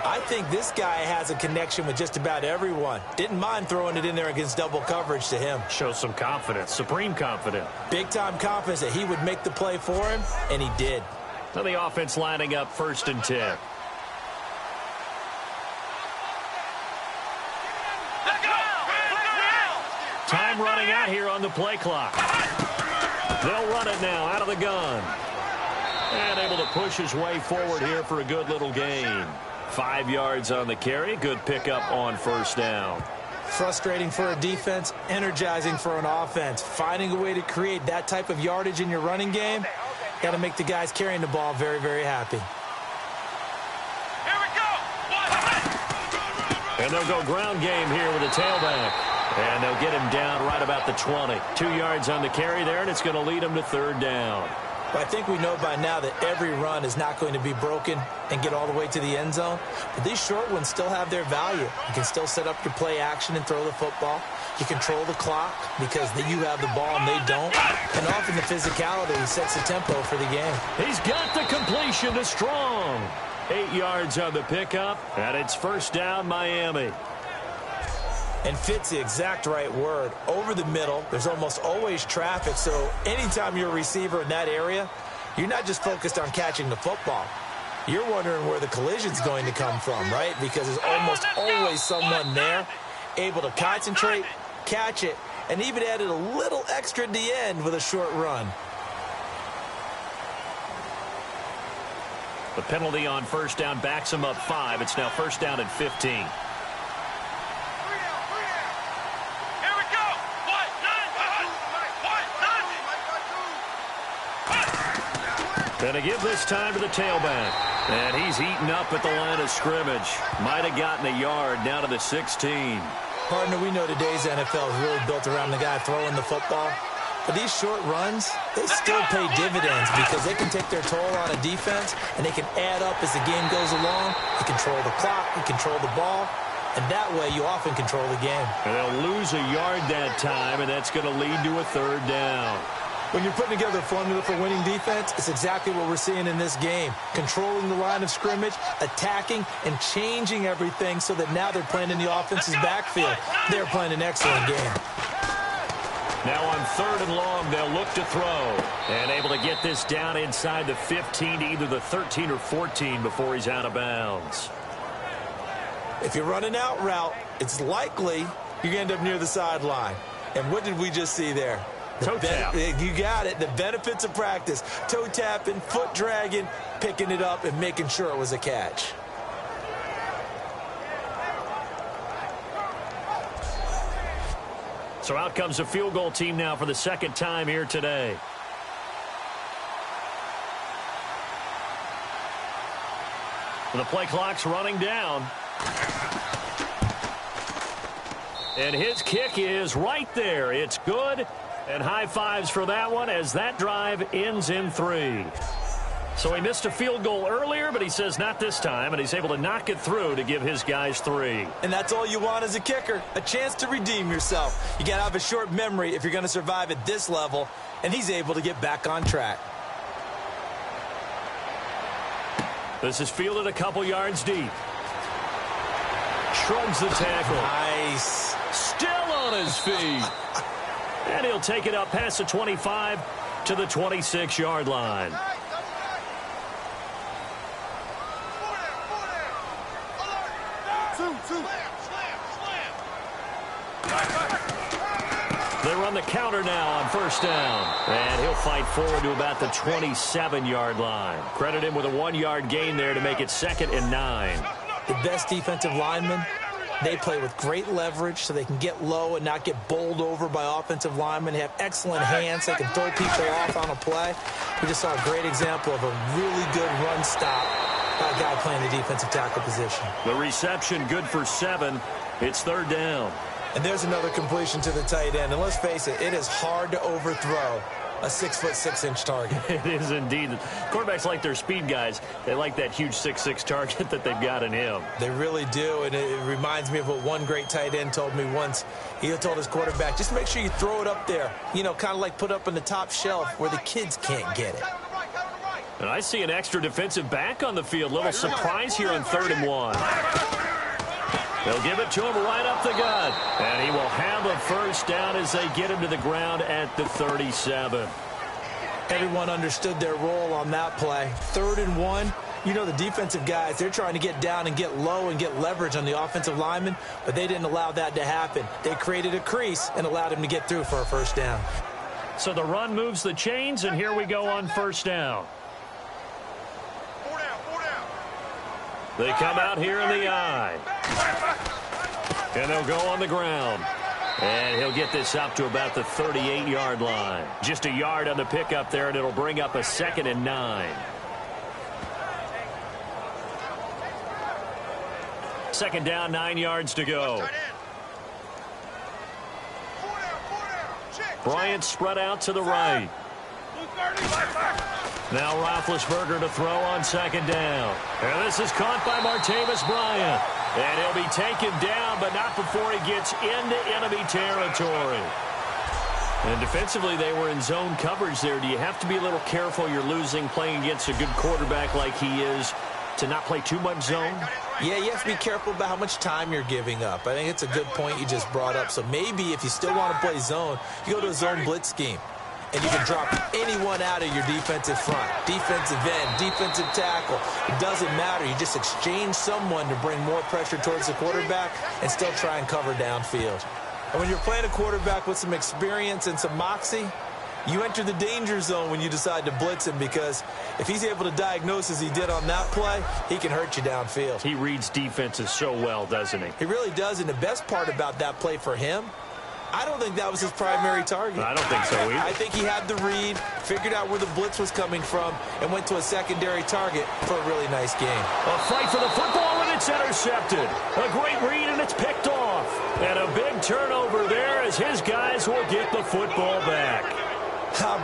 I think this guy has a connection with just about everyone. Didn't mind throwing it in there against double coverage to him. Shows some confidence, supreme confidence. Big-time confidence that he would make the play for him, and he did. Now the offense lining up 1st and 10. Time running out here on the play clock. They'll run it now out of the gun. And able to push his way forward here for a good little gain. 5 yards on the carry. Good pickup on first down. Frustrating for a defense, energizing for an offense. Finding a way to create that type of yardage in your running game, got to make the guys carrying the ball very, very happy. Here we go. And they'll go ground game here with a tailback. And they'll get him down right about the 20. 2 yards on the carry there, and it's going to lead him to third down. But I think we know by now that every run is not going to be broken and get all the way to the end zone. But these short ones still have their value. You can still set up your play action and throw the football. You control the clock because you have the ball and they don't. And often the physicality sets the tempo for the game. He's got the completion to Strong. 8 yards on the pickup, and it's first down Miami. And fit's the exact right word. Over the middle, there's almost always traffic. So anytime you're a receiver in that area, you're not just focused on catching the football. You're wondering where the collision's going to come from, right? Because there's almost always someone there able to concentrate, catch it, and even added a little extra at the end with a short run. The penalty on first down backs him up 5. It's now first down and 15. Going to give this time to the tailback. And he's eaten up at the line of scrimmage. Might have gotten a yard down to the 16. Partner, we know today's NFL is really built around the guy throwing the football. But these short runs, they still pay dividends because they can take their toll on a defense and they can add up as the game goes along. You control the clock, you control the ball, and that way you often control the game. And they'll lose a yard that time, and that's going to lead to a third down. When you're putting together a formula for winning defense, it's exactly what we're seeing in this game. Controlling the line of scrimmage, attacking, and changing everything so that now they're playing in the offense's backfield. They're playing an excellent game. Now on 3rd and long, they'll look to throw. And able to get this down inside the 15 to either the 13 or 14 before he's out of bounds. If you're running out route, it's likely you're going to end up near the sideline. And what did we just see there? Toe tap. You got it. The benefits of practice. Toe tapping, foot dragging, picking it up, and making sure it was a catch. So out comes the field goal team now for the second time here today. The play clock's running down. And his kick is right there. It's good. And high fives for that one as that drive ends in 3. So he missed a field goal earlier, but he says not this time, and he's able to knock it through to give his guys 3. And that's all you want as a kicker, a chance to redeem yourself. You got to have a short memory if you're going to survive at this level, and he's able to get back on track. This is fielded a couple yards deep. Shrugs the tackle. Nice. Still on his feet. And he'll take it up past the 25 to the 26-yard line. They run the counter now on first down. And he'll fight forward to about the 27-yard line. Credit him with a 1-yard gain there to make it 2nd and 9. The best defensive linemen, they play with great leverage so they can get low and not get bowled over by offensive linemen. They have excellent hands. They can throw people off on a play. We just saw a great example of a really good run stop by a guy playing the defensive tackle position. The reception good for 7. It's 3rd down. And there's another completion to the tight end. And let's face it, it is hard to overthrow a 6'6" target. It is indeed. Quarterbacks like their speed guys. They like that huge 6'6" target that they've got in him. They really do, and it reminds me of what one great tight end told me once. He told his quarterback, just make sure you throw it up there. You know, kind of like put up on the top shelf where the kids can't get it. And I see an extra defensive back on the field. Little surprise here on 3rd and 1. They'll give it to him right up the gut. And he will have a first down as they get him to the ground at the 37. Everyone understood their role on that play. 3rd and 1. You know, the defensive guys, they're trying to get down and get low and get leverage on the offensive lineman, but they didn't allow that to happen. They created a crease and allowed him to get through for a first down. So the run moves the chains, and here we go on first down. They come out here in the eye. And they'll go on the ground. And he'll get this up to about the 38-yard line. Just a yard on the pickup there, and it'll bring up a 2nd and 9. 2nd down, 9 yards to go. Bryant spread out to the right. Now Roethlisberger to throw on 2nd down. And this is caught by Martavis Bryant. And he'll be taken down, but not before he gets into enemy territory. And defensively, they were in zone coverage there. Do you have to be a little careful? You're losing, playing against a good quarterback like he is, to not play too much zone? Yeah, you have to be careful about how much time you're giving up. I think it's a good point you just brought up. So maybe if you still want to play zone, you go to a zone blitz scheme. And you can drop anyone out of your defensive front, defensive end, defensive tackle. It doesn't matter. You just exchange someone to bring more pressure towards the quarterback and still try and cover downfield. And when you're playing a quarterback with some experience and some moxie, You enter the danger zone when you decide to blitz him, because if he's able to diagnose as he did on that play, he can hurt you downfield. He reads defenses so well, doesn't he? He really does, and the best part about that play for him, I don't think that was his primary target. I don't think so either. I think he had the read, figured out where the blitz was coming from, and went to a secondary target for a really nice game. A fight for the football, and it's intercepted. A great read, and it's picked off. And a big turnover there as his guys will get the football back.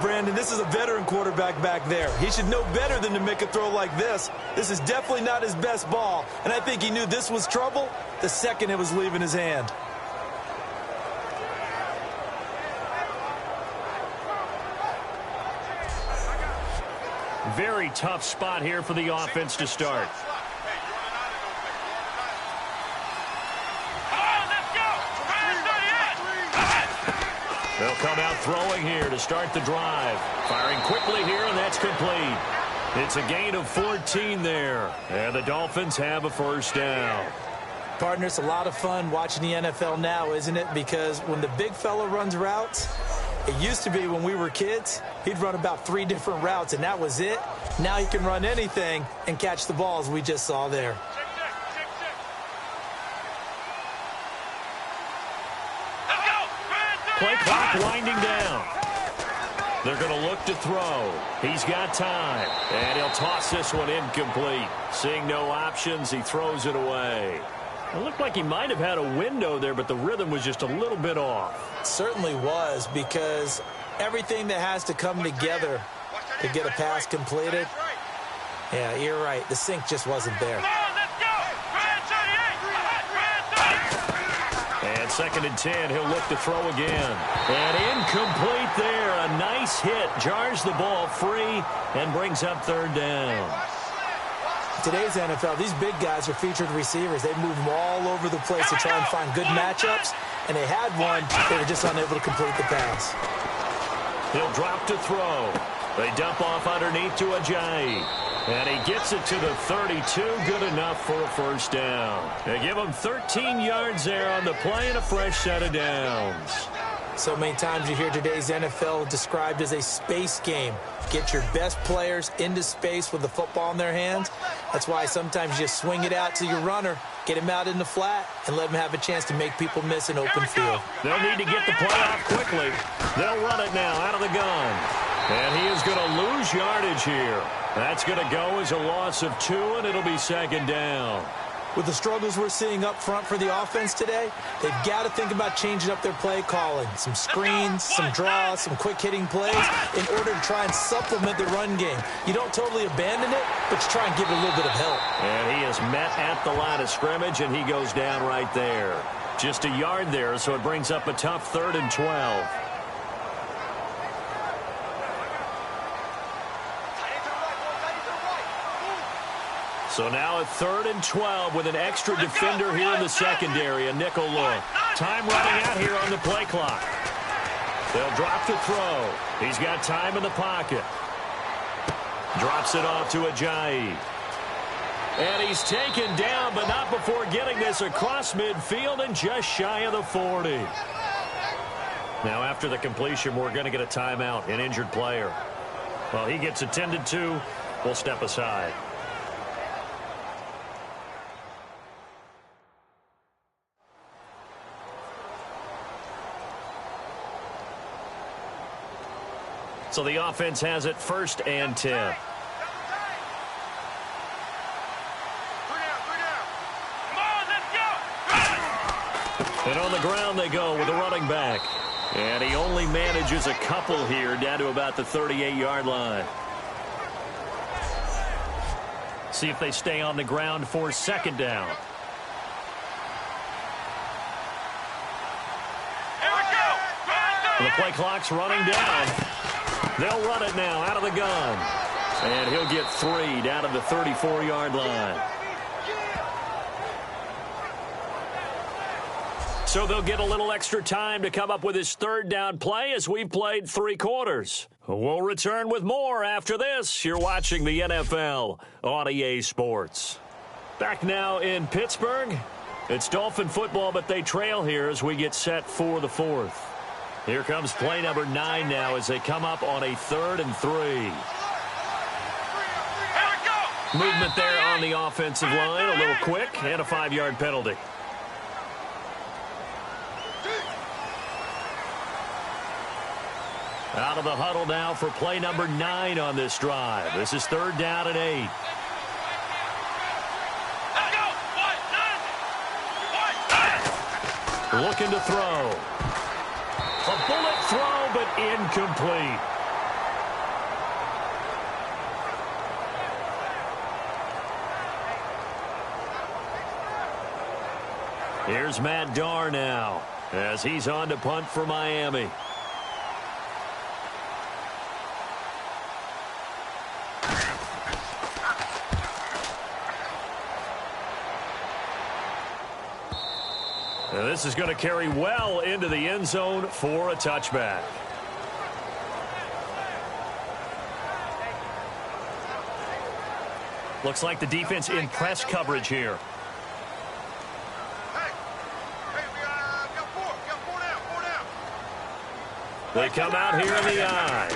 Brandon, this is a veteran quarterback back there. He should know better than to make a throw like this. This is definitely not his best ball, and I think he knew this was trouble the second it was leaving his hand. Very tough spot here for the offense to start. They'll come out throwing here to start the drive. Firing quickly here, and that's complete. It's a gain of 14 there. And the Dolphins have a first down. Partner, it's a lot of fun watching the NFL now, isn't it? Because when the big fella runs routes, it used to be when we were kids, he'd run about 3 different routes, and that was it. Now he can run anything and catch the balls we just saw there. Play clock winding down. They're going to look to throw. He's got time. And he'll toss this one incomplete. Seeing no options, he throws it away. It looked like he might have had a window there, but the rhythm was just a little bit off. It certainly was, because everything that has to come together to get a pass completed, yeah, you're right. The sync just wasn't there. And 2nd and 10, he'll look to throw again. And incomplete there. A nice hit. Jars the ball free and brings up 3rd down. Today's NFL, these big guys are featured receivers. They move them all over the place to try and find good matchups, and they had one. They were just unable to complete the pass. He'll drop to throw. They dump off underneath to Ajayi. And he gets it to the 32. Good enough for a first down. They give him 13 yards there on the play and a fresh set of downs. So many times you hear today's NFL described as a space game. Get your best players into space with the football in their hands. That's why sometimes you swing it out to your runner, get him out in the flat, and let him have a chance to make people miss an open field. They'll need to get the play off quickly. They'll run it now out of the gun. And he is going to lose yardage here. That's going to go as a loss of 2, and it'll be 2nd down. With the struggles we're seeing up front for the offense today, they've got to think about changing up their play calling. Some screens, some draws, some quick-hitting plays in order to try and supplement the run game. You don't totally abandon it, but you try and give it a little bit of help. And he is met at the line of scrimmage, and he goes down right there. Just a yard there, so it brings up a tough 3rd and 12. So now a 3rd and 12 with an extra defender here in the secondary, a nickel look. Time running out here on the play clock. They'll drop to throw. He's got time in the pocket. Drops it off to Ajayi. And he's taken down, but not before getting this across midfield and just shy of the 40. Now after the completion, we're going to get a timeout, an injured player. Well, he gets attended to. We'll step aside. So the offense has it 1st and 10. And on the ground they go with a running back. And he only manages a couple here down to about the 38-yard line. See if they stay on the ground for 2nd down. The play clock's running down. They'll run it now out of the gun. And he'll get 3 down to the 34-yard line. So they'll get a little extra time to come up with his 3rd down play as we've played 3 quarters. We'll return with more after this. You're watching the NFL on EA Sports. Back now in Pittsburgh. It's Dolphin football, but they trail here as we get set for the 4th. Here comes play number 9 now as they come up on a 3rd and 3. Movement there on the offensive line, a little quick, and a 5-yard penalty. Out of the huddle now for play number 9 on this drive. This is 3rd down and 8. Looking to throw. A bullet throw, but incomplete. Here's Matt Darr now as he's on to punt for Miami. Now this is going to carry well into the end zone for a touchback. Looks like the defense in press coverage here. They come out here in the eye.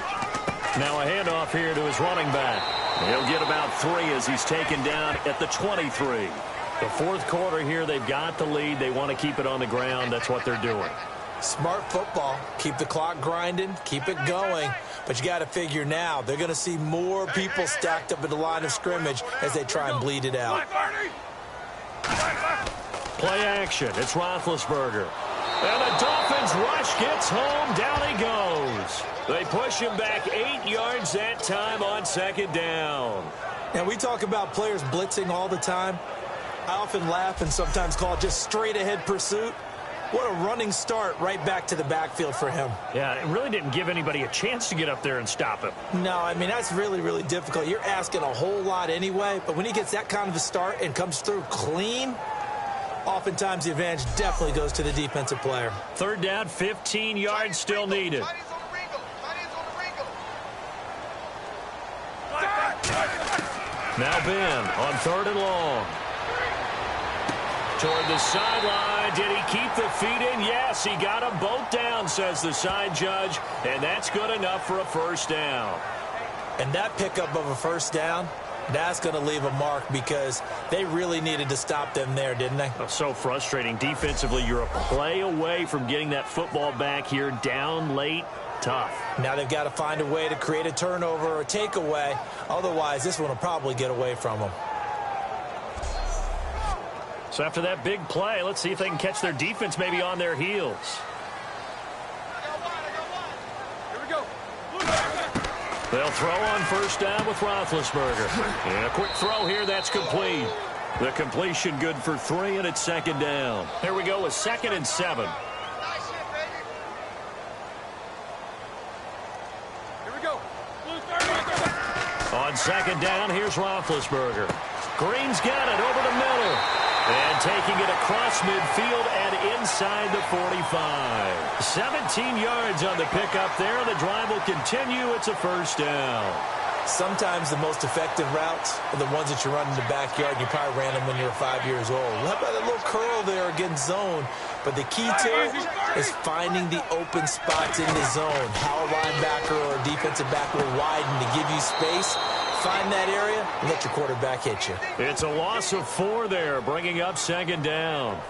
Now a handoff here to his running back. He'll get about 3 as he's taken down at the 23. The 4th quarter here, they've got the lead. They want to keep it on the ground. That's what they're doing. Smart football. Keep the clock grinding. Keep it going. But you got to figure now, they're going to see more people stacked up at the line of scrimmage as they try and bleed it out. Play action. It's Roethlisberger. And the Dolphins rush gets home. Down he goes. They push him back 8 yards that time on 2nd down. And we talk about players blitzing all the time. I often laugh and sometimes call it just straight-ahead pursuit. What a running start right back to the backfield for him. Yeah, it really didn't give anybody a chance to get up there and stop him. No, I mean, that's really, really difficult. You're asking a whole lot anyway, but when he gets that kind of a start and comes through clean, oftentimes the advantage definitely goes to the defensive player. 3rd down, 15 yards still needed. Now Ben on 3rd and long. Toward the sideline. Did he keep the feet in? Yes, he got them both down, says the side judge, and that's good enough for a 1st down. And that pickup of a 1st down, that's going to leave a mark because they really needed to stop them there, didn't they? Oh, so frustrating. Defensively, you're a play away from getting that football back here down late. Tough. Now they've got to find a way to create a turnover or a takeaway. Otherwise, this one will probably get away from them. So after that big play, let's see if they can catch their defense maybe on their heels. Here we go. They'll throw on 1st down with Roethlisberger. And a quick throw here, that's complete. The completion good for 3, and it's 2nd down. Here we go with 2nd and 7. Here we go. On 2nd down, here's Roethlisberger. Green's got it over the middle. And taking it across midfield and inside the 45. 17 yards on the pickup there. The drive will continue. It's a 1st down. Sometimes the most effective routes are the ones that you run in the backyard. You probably ran them when you were 5 years old. How about that little curl there against zone? But the key to it is finding the open spots in the zone. How a linebacker or a defensive back will widen to give you space. Find that area and let your quarterback hit you. It's a loss of 4 there, bringing up 2nd down.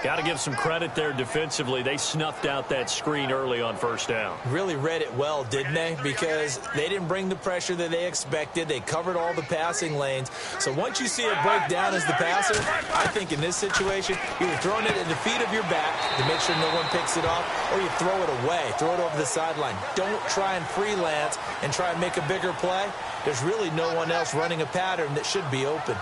Got to give some credit there defensively. They snuffed out that screen early on 1st down. Really read it well, didn't they? Because they didn't bring the pressure that they expected. They covered all the passing lanes. So once you see it break down as the passer, I think in this situation, you're throwing it at the feet of your back to make sure no one picks it off, or you throw it away, throw it over the sideline. Don't try and freelance and try and make a bigger play. There's really no one else running a pattern that should be open.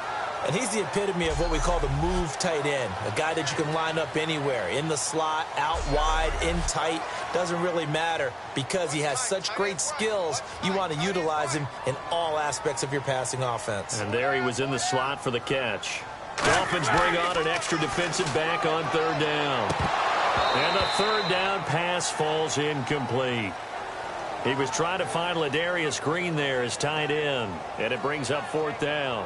And he's the epitome of what we call the move tight end, a guy that you can line up anywhere, in the slot, out wide, in tight, doesn't really matter because he has such great skills. You want to utilize him in all aspects of your passing offense. And there he was in the slot for the catch. Dolphins bring on an extra defensive back on 3rd down. And the 3rd down pass falls incomplete. He was trying to find Ladarius Green there as tight end, and it brings up 4th down.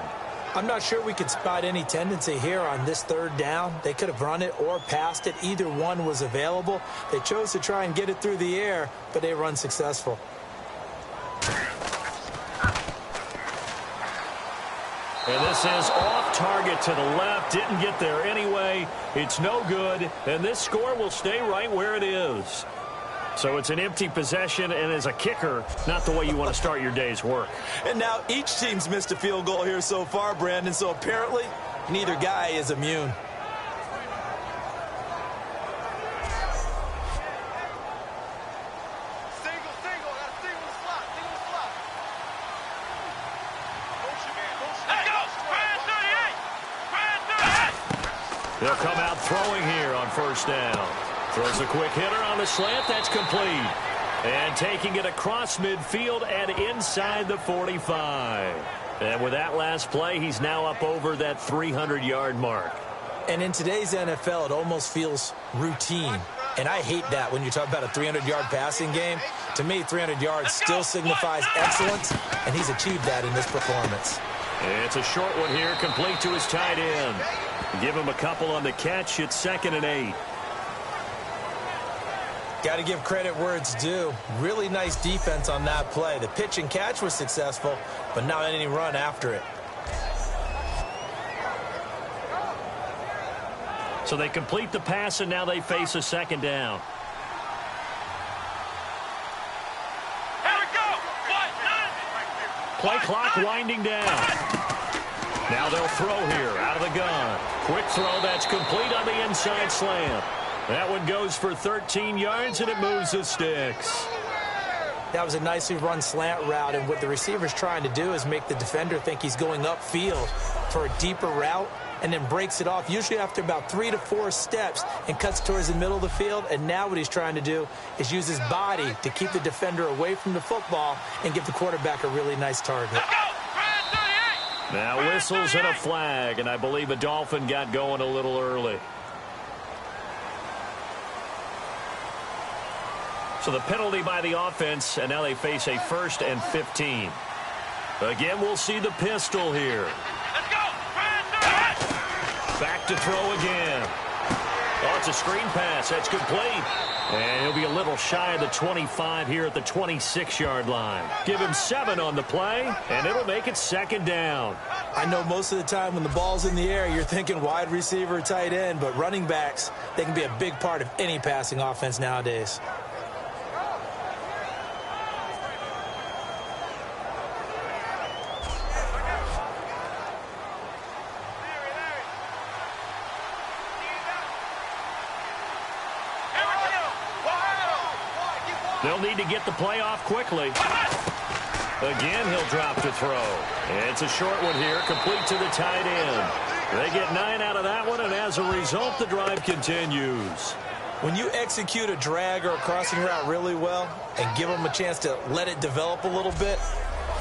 I'm not sure we could spot any tendency here on this third down. They could have run it or passed it. Either one was available. They chose to try and get it through the air, but they run successful. And this is off target to the left. Didn't get there anyway. It's no good. And this score will stay right where it is. So it's an empty possession, and as a kicker, not the way you want to start your day's work. And now each team's missed a field goal here so far, Brandon, so apparently neither guy is immune. They'll come out throwing here on first down. Throws a quick hitter on the slant. That's complete. And taking it across midfield and inside the 45. And with that last play, he's now up over that 300-yard mark. And in today's NFL, it almost feels routine. And I hate that when you talk about a 300-yard passing game. To me, 300 yards still signifies excellence, and he's achieved that in this performance. It's a short one here, complete to his tight end. Give him a couple on the catch. It's 2nd and 8. Got to give credit where it's due. Really nice defense on that play. The pitch and catch was successful, but not any run after it. So they complete the pass, and now they face a 2nd down. Here we go. Play clock winding down. Now they'll throw here out of the gun. Quick throw that's complete on the inside slant. That one goes for 13 yards, and it moves the sticks. That was a nicely run slant route, and what the receiver's trying to do is make the defender think he's going upfield for a deeper route, and then breaks it off, usually after about 3 to 4 steps, and cuts towards the middle of the field. And now what he's trying to do is use his body to keep the defender away from the football and give the quarterback a really nice target. Now whistles and a flag, and I believe a Dolphin got going a little early. So the penalty by the offense, and now they face a 1st and 15. Again, we'll see the pistol here. Let's go. Back to throw again. Oh, it's a screen pass. That's complete. And he'll be a little shy of the 25 here at the 26-yard line. Give him 7 on the play, and it'll make it 2nd down. I know most of the time when the ball's in the air, you're thinking wide receiver, tight end, but running backs, they can be a big part of any passing offense nowadays. They'll need to get the play off quickly. Again, he'll drop to throw. It's a short one here, complete to the tight end. They get 9 out of that one, and as a result, the drive continues. When you execute a drag or a crossing route really well and give them a chance to let it develop a little bit,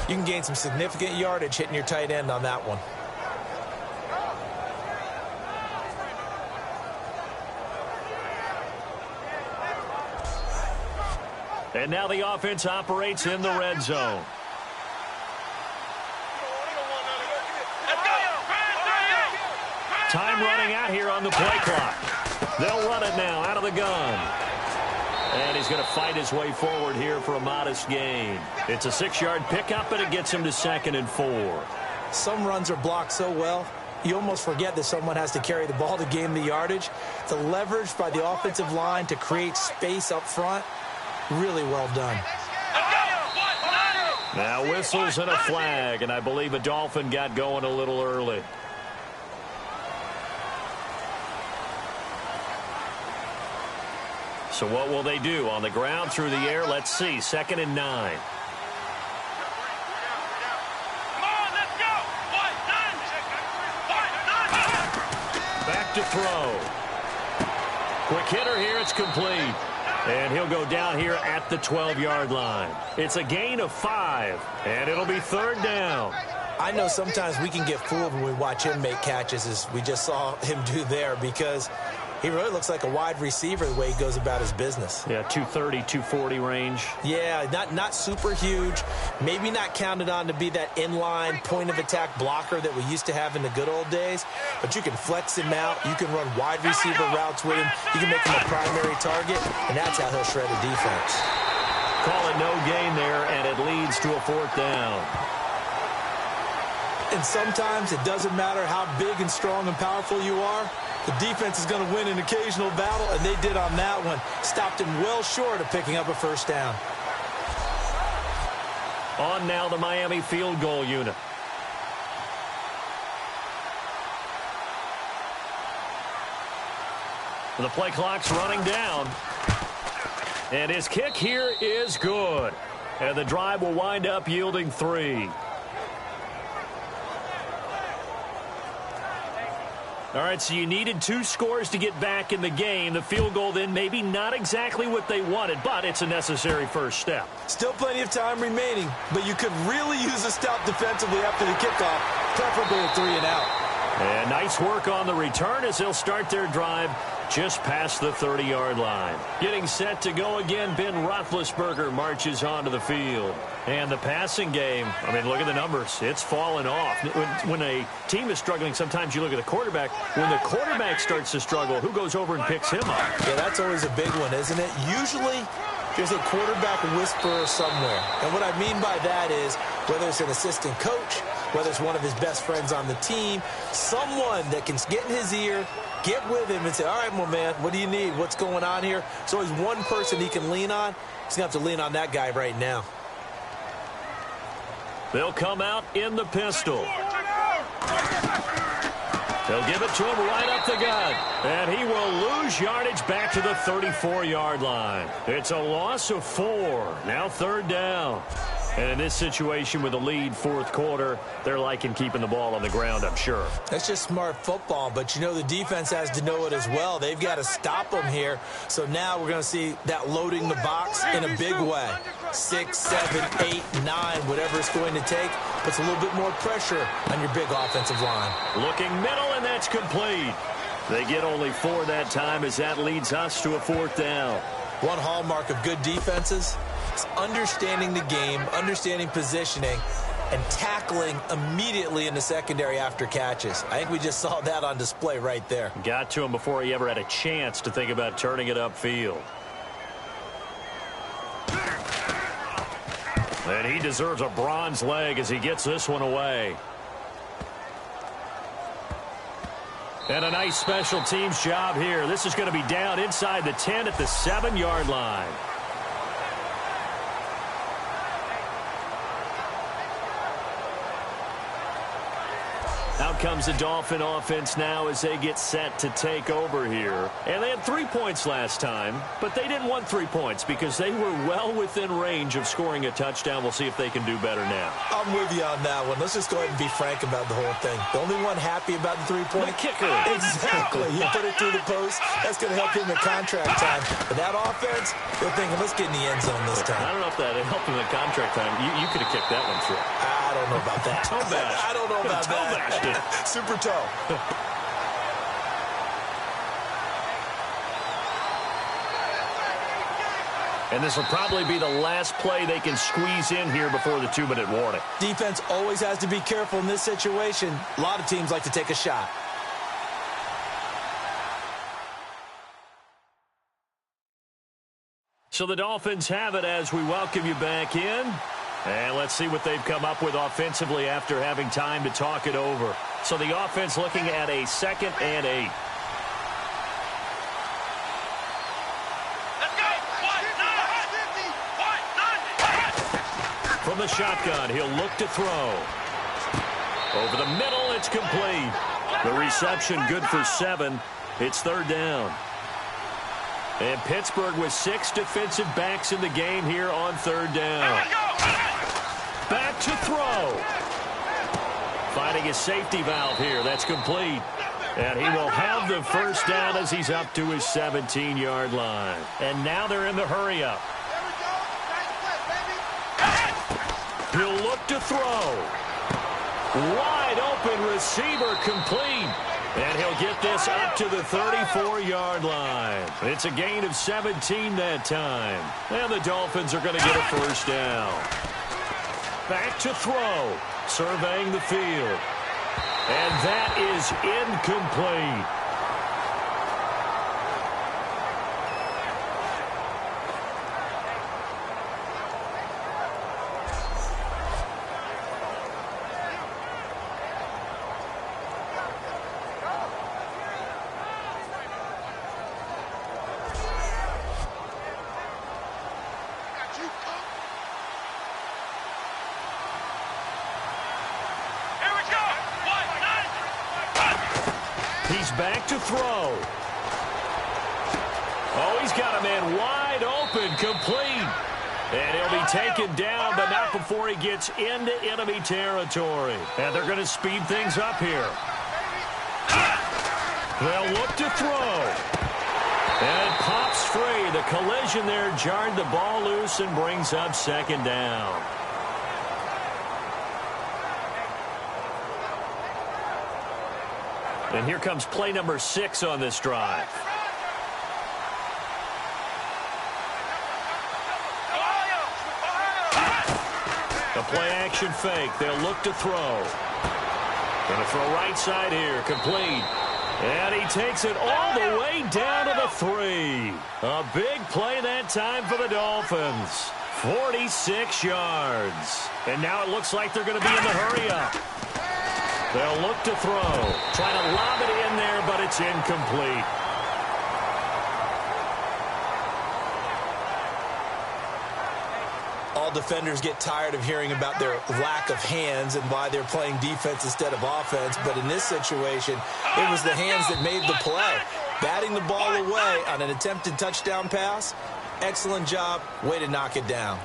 you can gain some significant yardage hitting your tight end on that one. And now the offense operates in the red zone. Time running out here on the play clock. They'll run it now out of the gun. And he's going to fight his way forward here for a modest gain. It's a 6-yard pickup, and it gets him to 2nd and 4. Some runs are blocked so well, you almost forget that someone has to carry the ball to gain the yardage. The leverage by the offensive line to create space up front, really well done. Now whistles and a flag, and I believe a Dolphin got going a little early. So what will they do? On the ground, through the air? Let's see. 2nd and 9. Back to throw. Quick hitter here. It's complete. And he'll go down here at the 12-yard line. It's a gain of 5, and it'll be 3rd down. I know sometimes we can get fooled when we watch him make catches, as we just saw him do there, because He really looks like a wide receiver the way he goes about his business. Yeah, 230, 240 range. Yeah, not super huge. Maybe not counted on to be that inline point-of-attack blocker that we used to have in the good old days. But you can flex him out. You can run wide receiver routes with him. You can make him a primary target, and that's how he'll shred a defense. Call it no gain there, and it leads to a 4th down. And sometimes it doesn't matter how big and strong and powerful you are. The defense is going to win an occasional battle, and they did on that one. Stopped him well short of picking up a 1st down. On now the Miami field goal unit. The play clock's running down. And his kick here is good. And the drive will wind up yielding 3. All right, so you needed 2 scores to get back in the game. The field goal then maybe not exactly what they wanted, but it's a necessary first step. Still plenty of time remaining, but you could really use a stop defensively after the kickoff, preferably a 3 and out. And nice work on the return as they'll start their drive just past the 30-yard line. Getting set to go again, Ben Roethlisberger marches onto the field. And the passing game, I mean, look at the numbers. It's fallen off. When a team is struggling, sometimes you look at the quarterback. When the quarterback starts to struggle, who goes over and picks him up? Yeah, that's always a big one, isn't it? Usually, there's a quarterback whisperer somewhere. And what I mean by that is, whether it's an assistant coach, whether it's one of his best friends on the team, someone that can get in his ear, get with him and say, all right, my man, what do you need? What's going on here? There's always one person he can lean on. He's going to have to lean on that guy right now. They'll come out in the pistol. They'll give it to him right up the gut. And he will lose yardage back to the 34-yard line. It's a loss of 4. Now 3rd down. And in this situation with a lead 4th quarter, they're liking keeping the ball on the ground, I'm sure. That's just smart football, but you know the defense has to know it as well. They've got to stop them here. So now we're going to see that loading the box in a big way. 6, 7, 8, 9, whatever it's going to take, puts a little bit more pressure on your big offensive line. Looking middle, and that's complete. They get only 4 that time as that leads us to a 4th down. One hallmark of good defenses is understanding the game, understanding positioning, and tackling immediately in the secondary after catches. I think we just saw that on display right there. Got to him before he ever had a chance to think about turning it upfield. And he deserves a bronze leg as he gets this one away. And a nice special teams job here. This is going to be down inside the 10 at the 7-yard line. Out comes the Dolphin offense now as they get set to take over here. And they had 3 points last time, but they didn't want 3 points because they were well within range of scoring a touchdown. We'll see if they can do better now. I'm with you on that one. Let's just go ahead and be frank about the whole thing. The only one happy about the 3-point kicker. Exactly. You put it through the post. That's going to help him in contract time. But that offense, they're thinking, let's get in the end zone this time. I don't know if that helped him in contract time. You could have kicked that one through. I don't know about that. Toe bash. I don't know about that. Super toe. And this will probably be the last play they can squeeze in here before the 2-minute warning. Defense always has to be careful in this situation. A lot of teams like to take a shot. So the Dolphins have it as we welcome you back in. And let's see what they've come up with offensively after having time to talk it over. So the offense looking at a 2nd and 8. From the shotgun, he'll look to throw. Over the middle, it's complete. The reception good for 7. It's 3rd down. And Pittsburgh with 6 defensive backs in the game here on 3rd down. Back to throw. Finding a safety valve here. That's complete. And he will have the 1st down as he's up to his 17-yard line. And now they're in the hurry-up. He'll look to throw. Wide open receiver complete. And he'll get this up to the 34-yard line. It's a gain of 17 that time. And the Dolphins are going to get a first down. Back to throw. Surveying the field. And that is incomplete. He's back to throw. Oh, he's got a man wide open, complete. And he'll be taken down, but not before he gets into enemy territory. And they're going to speed things up here. They'll look to throw. And it pops free. The collision there jarred the ball loose and brings up second down. And here comes play number 6 on this drive. A play-action fake. They'll look to throw. Going to throw right side here. Complete. And he takes it all the way down to the 3. A big play that time for the Dolphins. 46 yards. And now it looks like they're going to be in the hurry-up. They'll look to throw. Trying to lob it in there, but it's incomplete. All defenders get tired of hearing about their lack of hands and why they're playing defense instead of offense. But in this situation, it was the hands that made the play. Batting the ball away on an attempted touchdown pass. Excellent job. Way to knock it down.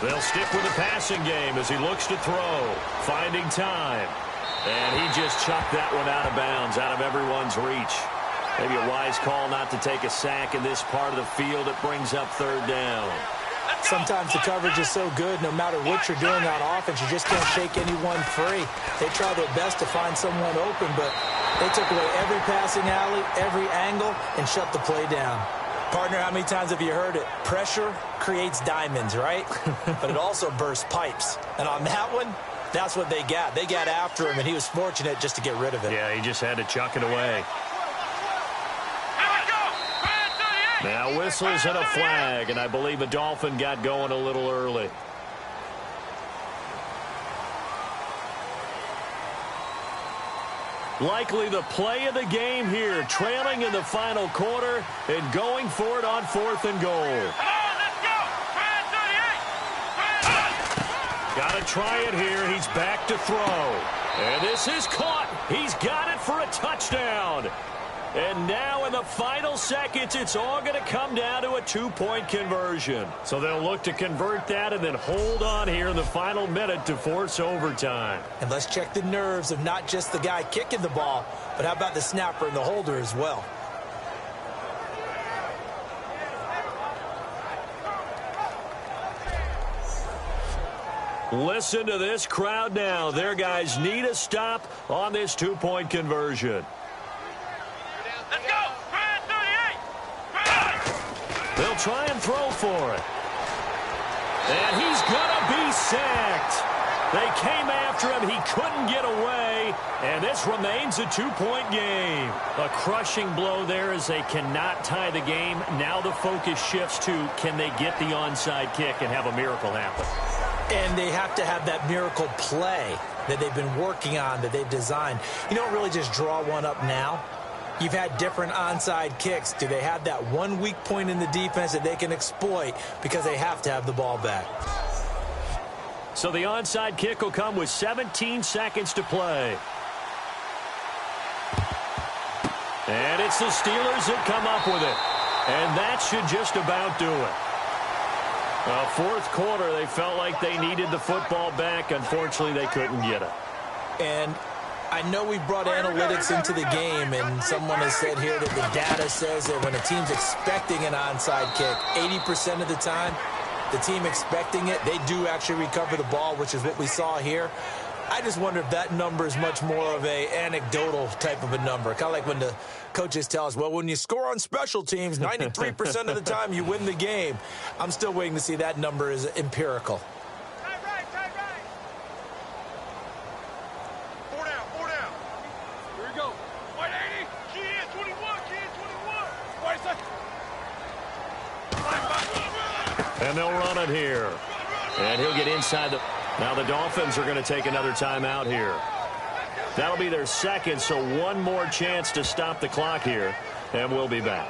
They'll stick with the passing game as he looks to throw. Finding time. And he just chucked that one out of bounds, out of everyone's reach. Maybe a wise call not to take a sack in this part of the field. It brings up third down. Sometimes the coverage is so good, no matter what you're doing on offense, you just can't shake anyone free. They try their best to find someone open, but they took away every passing alley, every angle, and shut the play down. Partner, how many times have you heard it? Pressure creates diamonds, right? But it also bursts pipes. And on that one, that's what they got. They got after him, and he was fortunate just to get rid of it. Yeah, he just had to chuck it away. Now whistles and a flag, and I believe a Dolphin got going a little early. Likely the play of the game here, trailing in the final quarter and going for it on 4th and goal. Got to try it here. He's back to throw. And this is caught. He's got it for a touchdown. And now in the final seconds, it's all going to come down to a 2-point conversion. So they'll look to convert that and then hold on here in the final minute to force overtime. And let's check the nerves of not just the guy kicking the ball, but how about the snapper and the holder as well. Listen to this crowd now. Their guys need a stop on this 2-point conversion. Let's go! 38! They'll try and throw for it. And he's going to be sacked. They came after him. He couldn't get away. And this remains a 2-point game. A crushing blow there as they cannot tie the game. Now the focus shifts to, can they get the onside kick and have a miracle happen? And they have to have that miracle play that they've been working on, that they've designed. You don't really just draw one up now. You've had different onside kicks. Do they have that one weak point in the defense that they can exploit because they have to have the ball back? So the onside kick will come with 17 seconds to play. And it's the Steelers that come up with it. And that should just about do it. Fourth quarter, they felt like they needed the football back. Unfortunately, they couldn't get it. And I know we brought analytics into the game, and someone has said here that the data says that when a team's expecting an onside kick, 80% of the time, the team expecting it, they do actually recover the ball, which is what we saw here. I just wonder if that number is much more of a anecdotal type of a number. Kind of like when the coaches tell us, well, when you score on special teams, 93% of the time you win the game. I'm still waiting to see that number is empirical. Tight right. 4 down. Here we go. White 80. Key in 21. White side. And they'll run it here. And he'll get inside the... Now the Dolphins are going to take another timeout here. That'll be their second, so one more chance to stop the clock here, and we'll be back.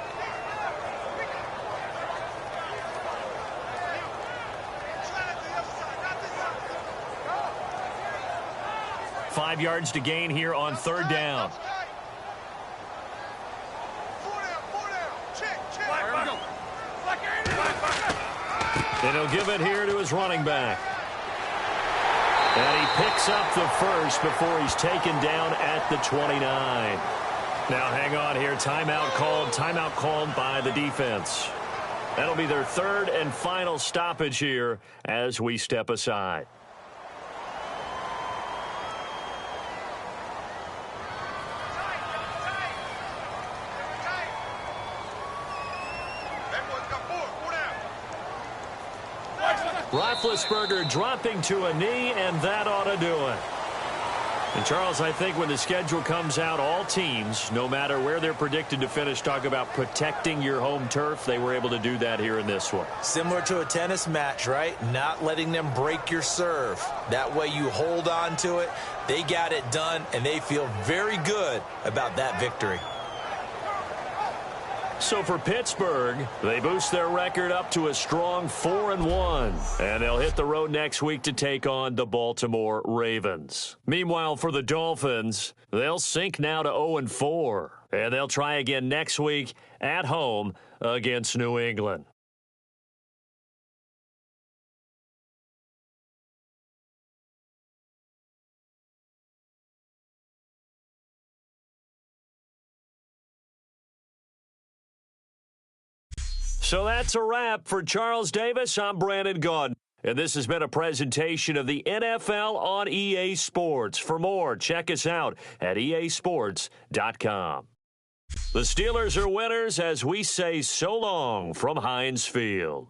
Five yards to gain here on third down. 4 down. Check. Here we go. And he'll give it here to his running back. And he picks up the first before he's taken down at the 29. Now hang on here. Timeout called by the defense. That'll be their third and final stoppage here as we step aside. Roethlisberger dropping to a knee, and that ought to do it. And, Charles, I think when the schedule comes out, all teams, no matter where they're predicted to finish, talk about protecting your home turf. They were able to do that here in this one. Similar to a tennis match, right? Not letting them break your serve. That way you hold on to it. They got it done, and they feel very good about that victory. So for Pittsburgh, they boost their record up to a strong 4-1. And they'll hit the road next week to take on the Baltimore Ravens. Meanwhile, for the Dolphins, they'll sink now to 0-4. And they'll try again next week at home against New England. So that's a wrap. For Charles Davis, I'm Brandon Gaudin. And this has been a presentation of the NFL on EA Sports. For more, check us out at easports.com. The Steelers are winners as we say so long from Heinz Field.